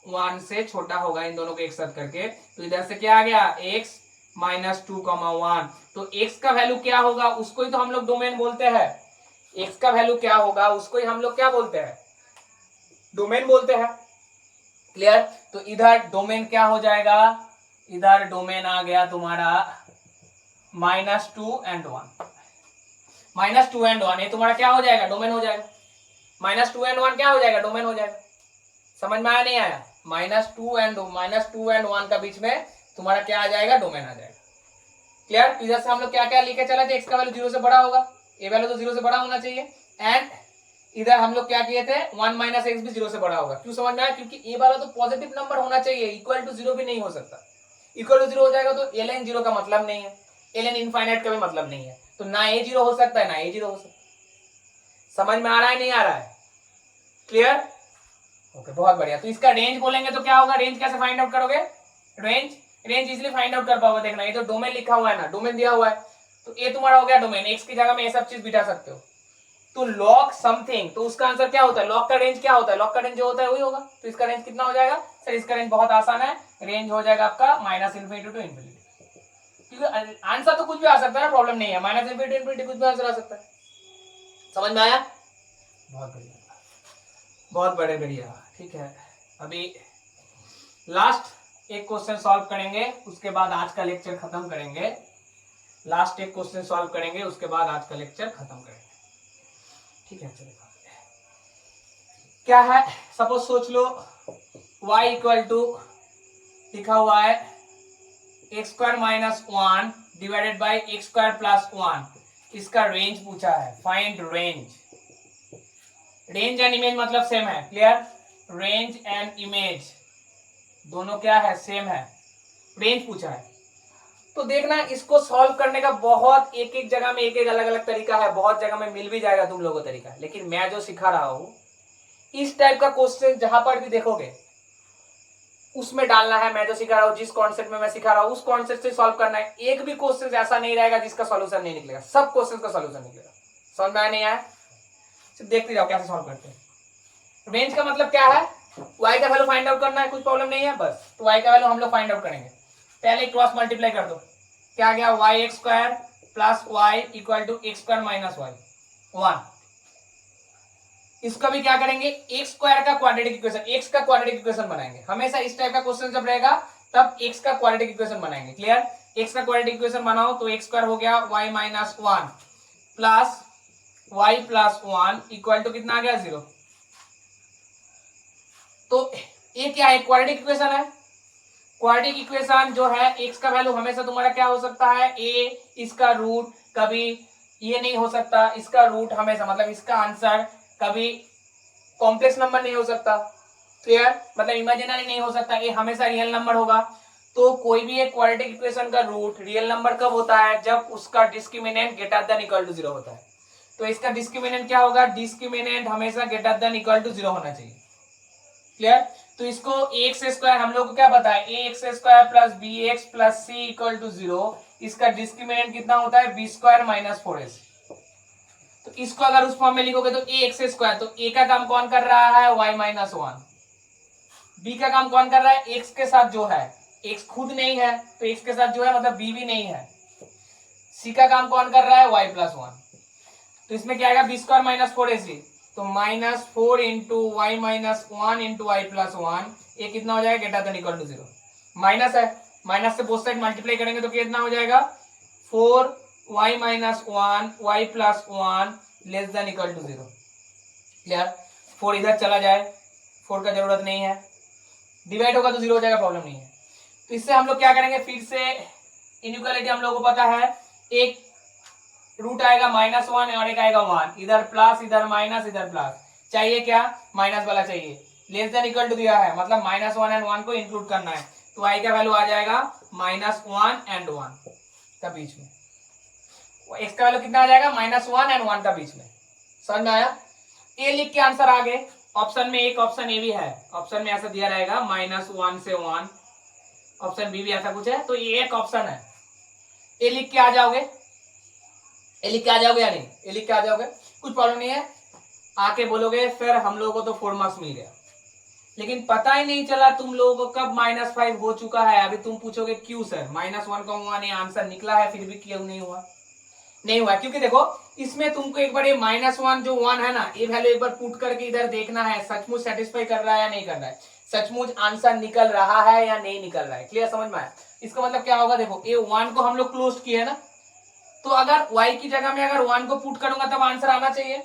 S1: 1 से छोटा होगा, इन दोनों को एक साथ करके। तो इधर से क्या आ गया, एक्स -2, 1। तो x का वैल्यू क्या होगा, उसको ही तो हम लोग डोमेन बोलते हैं। x का वैल्यू क्या होगा, उसको ही हम लोग क्या बोलते हैं, डोमेन बोलते हैं। क्लियर। तो इधर डोमेन क्या हो जाएगा, इधर डोमेन आ गया तुम्हारा -2 and 1। -2 and 1 ये तुम्हारा क्या हो जाएगा, डोमेन हो जाएगा। -2 and 1 क्या हो जाएगा, डोमेन हो जाएगा। समझ में आया नहीं आया, -2 and 1 का बीच में तुम्हारा क्या आ जाएगा, डोमेन आ जाएगा। क्लियर। इधर से हम लोग क्या क्या लेके चले थे, x का वैल्यू 0 से बड़ा होगा, ए वैल्यू तो 0 से बड़ा होना चाहिए, एंड इधर हम लोग क्या किए थे, 1 - x भी 0 से बड़ा होगा। क्यों समझ में आया, क्योंकि ए वाला तो पॉजिटिव नंबर होना चाहिए, इक्वल टू 0 भी नहीं हो सकता। इक्वल टू 0 हो जाएगा तो ln 0 का मतलब नहीं है, ln इनफाइनाइट का भी मतलब नहीं है, तो ना ए 0 हो सकता है, ना ए 0 हो सकता है। समझ में आ रहा है नहीं आ रहा है, क्लियर। ओके बहुत बढ़िया। तो इसका रेंज बोलेंगे तो क्या होगा, रेंज कैसे फाइंड आउट करोगे, रेंज इजिली फाइंड आउट कर पाओगे। देखना ये तो डोमेन लिखा हुआ है ना, डोमेन दिया हुआ है, तो ये तुम्हारा हो गया डोमेन, एक्स की जगह में ये सब चीज बिठा सकते हो। तो लॉग समथिंग, तो उसका आंसर क्या होता है, लॉग का रेंज क्या होता है, लॉग का रेंज जो होता है वही होगा। तो इसका रेंज कितना हो जाएगा, सर इसका रेंज बहुत आसान है, रेंज हो जाएगा आपका -∞ to ∞। क्योंकि आंसर तो कुछ भी आ सकता है ना, प्रॉब्लम नहीं है, -∞ to ∞ कुछ भी आंसर आ सकता है। समझ में आया, बहुत बढ़िया, बहुत बड़े बढ़िया। ठीक है, अभी लास्ट एक क्वेश्चन सॉल्व करेंगे, उसके बाद आज का लेक्चर खत्म करेंगे। लास्ट एक क्वेश्चन सॉल्व करेंगे, उसके बाद आज का लेक्चर खत्म करेंगे। ठीक है, चलिए क्या है, सपोज सोच लो y इक्वल टू लिखा हुआ है x² - 1 डिवाइडेड बाई x² + 1। इसका रेंज पूछा है, find range. Range and image मतलब सेम है, क्लियर। रेंज एंड इमेज दोनों क्या है, सेम है। रेंज पूछा है तो देखना इसको सॉल्व करने का बहुत एक एक जगह में एक एक अलग अलग तरीका है, बहुत जगह में मिल भी जाएगा तुम लोगों को तरीका, लेकिन मैं जो सिखा रहा हूं इस टाइप का क्वेश्चन जहां पर भी देखोगे उसमें डालना है। मैं जो सिखा रहा हूं, जिस कॉन्सेप्ट में मैं सिखा रहा हूं उस कॉन्सेप्ट से सॉल्व करना है। एक भी क्वेश्चन ऐसा नहीं रहेगा जिसका सॉल्यूशन नहीं निकलेगा, सब क्वेश्चन का सॉल्यूशन निकलेगा। समझ में आया नहीं आया, सिर्फ देखते जाओ कैसे सॉल्व करते हैं। रेंज का मतलब क्या है, y का वैल्यू फाइंड आउट करना है, कुछ प्रॉब्लम नहीं है बस। तो y का वैल्यू हम लोग फाइंड आउट करेंगे, पहले क्रॉस मल्टीप्लाई कर दो, क्या गया y² + y equal to x² - y 1। इसका भी क्या करेंगे, x² का क्वाड्रेटिक इक्वेशन, x का क्वाड्रेटिक इक्वेशन बनाएंगे। हमेशा इस टाइप का क्वेश्चन जब रहेगा तब x का क्वाड्रेटिक इक्वेशन बनाएंगे, क्लियर। x का क्वाड्रेटिक इक्वेशन बनाओ तो x² हो गया y - 1 plus y + 1 equal to कितना आ गया, 0। तो ये क्या है, क्वाड्रेटिक इक्वेशन है। क्वाड्रेटिक इक्वेशन जो है x का वैल्यू हमेशा तुम्हारा क्या हो सकता है, a, इसका रूट कभी ये नहीं हो सकता, इसका रूट हमेशा मतलब इसका आंसर कभी कॉम्प्लेक्स नंबर नहीं हो सकता, क्लियर, मतलब इमेजिनरी नहीं हो सकता, ये हमेशा रियल नंबर होगा। तो कोई भी एक क्वाड्रेटिक इक्वेशन का रूट रियल नंबर कब होता है, जब उसका discriminant greater than equal to 0 होता है। तो इसका डिस्क्रिमिनेंट क्या होगा, डिस्क्रिमिनेंट हमेशा ग्रेटर देन इक्वल टू 0 होना चाहिए, क्लियर। तो इसको ax² हम लोग को क्या पता है, ax² + bx + c equal to 0। इसका डिस्क्रिमिनेंट कितना होता है, b² - 4ac। तो इसको अगर उस फॉर्म में लिखोगे तो ax², तो a का काम कौन कर रहा है, y - 1। b का काम कौन कर रहा है, x के साथ जो है, x खुद नहीं है तो x के साथ जो है मतलब b भी नहीं है। c का काम कौन कर रहा है, y + 1। तो इसमें क्या आएगा, b² - 4ac, तो -4 इंटू y - 1 इंटू y + 1, ये कितना हो जाएगा, greater than equal to 0। Minus है, माइनस से बोथ साइड मल्टीप्लाई करेंगे तो कितना हो जाएगा, 4y - 1 y + 1 less than equal to 0, clear. 4 इधर चला जाए, 4 का जरूरत नहीं है, डिवाइड होगा तो 0 हो जाएगा, प्रॉब्लम नहीं है। तो इससे हम लोग क्या करेंगे, फिर से इनइक्वालिटी हम लोगों को पता है, एक रूट आएगा -1 और एक आएगा 1, इधर प्लस इधर माइनस इधर प्लस, चाहिए क्या, माइनस वाला चाहिए। लेस देन इक्वल टू दिया है मतलब -1 एंड 1 को इंक्लूड करना है, तो y का वैल्यू आ जाएगा -1 एंड 1 का बीच में, x का वैल्यू कितना आ जाएगा, -1 एंड 1 का बीच में। समझ में आया, ए लिख के आंसर आगे ऑप्शन में, एक ऑप्शन ए भी है, ऑप्शन में ऐसा दिया रहेगा -1 से 1, ऑप्शन बी भी ऐसा कुछ है, तो ये एक ऑप्शन है। ए लिख के आ जाओगे, ए लिख के आ जाओगे या नहीं, ए लिख के आ जाओगे, कुछ प्रॉब्लम नहीं है, आके बोलोगे फिर हम लोगों को तो 4 मार्क्स मिल गया, लेकिन पता ही नहीं चला तुम लोगों को कब -5 हो चुका है। अभी तुम पूछोगे क्यों सर, -1 ने आंसर निकला है फिर भी क्यों नहीं हुआ। नहीं हुआ क्योंकि देखो इसमें तुमको एक बार ये -1 जो 1 है ना, ये वैल्यू एक बार पुट करके इधर देखना है सचमुच सेटिस्फाई कर रहा है या नहीं कर रहा है, सचमुच आंसर निकल रहा है या नहीं निकल रहा है। क्लियर, समझ में आया। इसका मतलब क्या होगा, देखो ये 1 को हम लोग क्लोज किए ना, तो अगर y की जगह में अगर 1 को पुट करूंगा तब आंसर आना चाहिए।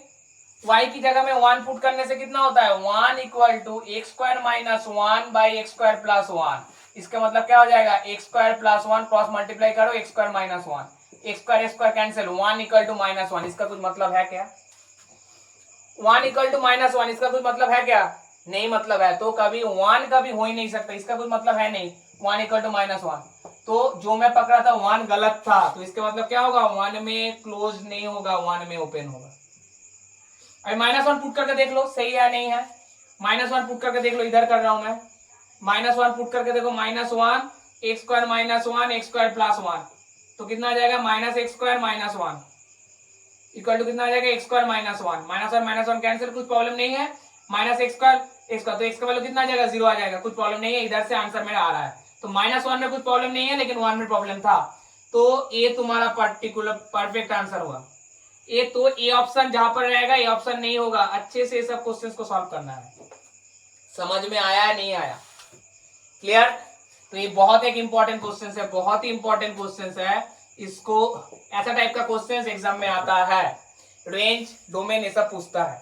S1: y की जगह में 1 पुट करने से कितना होता है, 1 equal to x square minus 1 by x square plus 1। इसका मतलब क्या हो जाएगा, x square plus 1 cross multiply करो x square minus 1, x square cancel, 1 equal to -1। इसका कुछ मतलब है क्या, 1 इक्वल टू -1 इसका कुछ मतलब है क्या, नहीं मतलब है। तो कभी 1 कभी हो ही नहीं सकता, इसका कुछ मतलब है नहीं 1 इक्वल टू -1। तो जो मैं पकड़ा था 1 गलत था, तो इसका मतलब क्या होगा, 1 में क्लोज नहीं होगा, 1 में ओपन होगा। अभी -1 पुट करके देख लो सही है नहीं है, -1 पुट करके देख लो, इधर कर रहा हूं मैं, -1 पुट करके देखो, -1 x square minus 1 x square plus 1, तो कितना आ जाएगा, -x square minus 1 equal to कितना आ जाएगा, x स्क्वायर माइनस 1, -1 कैंसिल, कुछ प्रॉब्लम नहीं है, -x स्क्वायर x का, तो x का वैल्यू कितना आ जाएगा, 0 आ जाएगा, कुछ प्रॉब्लम नहीं है, इधर से आंसर मेरा आ रहा है। तो -1 में कुछ प्रॉब्लम नहीं है, लेकिन 1 में प्रॉब्लम था, तो ये तुम्हारा पर्टिकुलर परफेक्ट आंसर हुआ। ये तो ए ऑप्शन जहां पर रहेगा, ये ऑप्शन नहीं होगा। अच्छे से सब क्वेश्चंस को सॉल्व करना है। समझ में आया है नहीं आया, क्लियर। तो ये बहुत एक इंपॉर्टेंट क्वेश्चन है, बहुत ही इंपॉर्टेंट क्वेश्चन है। इसको ऐसा टाइप का क्वेश्चन एग्जाम में आता है, रेंज डोमेन ये सब पूछता है।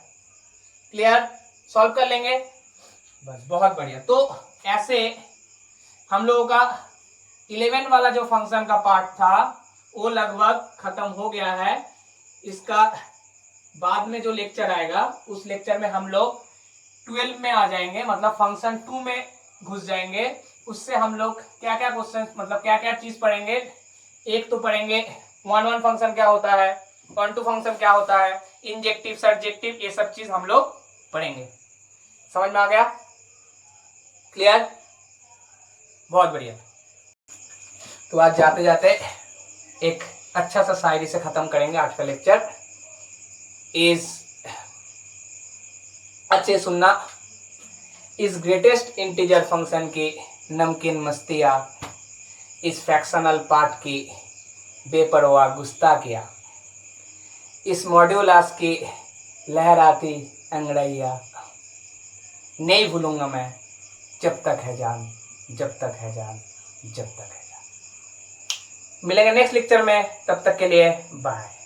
S1: क्लियर, सॉल्व कर लेंगे, बस बहुत बढ़िया। तो ऐसे हम लोगों का 11 वाला जो फंक्शन का पार्ट था वो लगभग खत्म हो गया है। इसका बाद में जो लेक्चर आएगा उस लेक्चर में हम लोग 12 में आ जाएंगे, मतलब फंक्शन 2 में घुस जाएंगे। उससे हम लोग क्या क्या क्वेश्चन, मतलब क्या क्या चीज पढ़ेंगे। एक तो पढ़ेंगे 1 फंक्शन क्या होता है, 1 फंक्शन क्या होता है, इंजेक्टिव सर्जेक्टिव, ये सब चीज हम लोग पढ़ेंगे। समझ में आ गया, क्लियर, बहुत बढ़िया। तो आज जाते जाते एक अच्छा सा शायरी से खत्म करेंगे आज का लेक्चर। इज अच्छे सुनना, इस ग्रेटेस्ट इंटीजर फंक्शन की नमकीन मस्तियाँ, इस फ्रैक्शनल पार्ट की बेपरवाह गुस्ताखियाँ, इस मॉड्यूलस की लहराती अंगड़ैया, नहीं भूलूंगा मैं जब तक है जान, जब तक है जान, जब तक है जान। मिलेंगे नेक्स्ट लेक्चर में, तब तक के लिए बाय।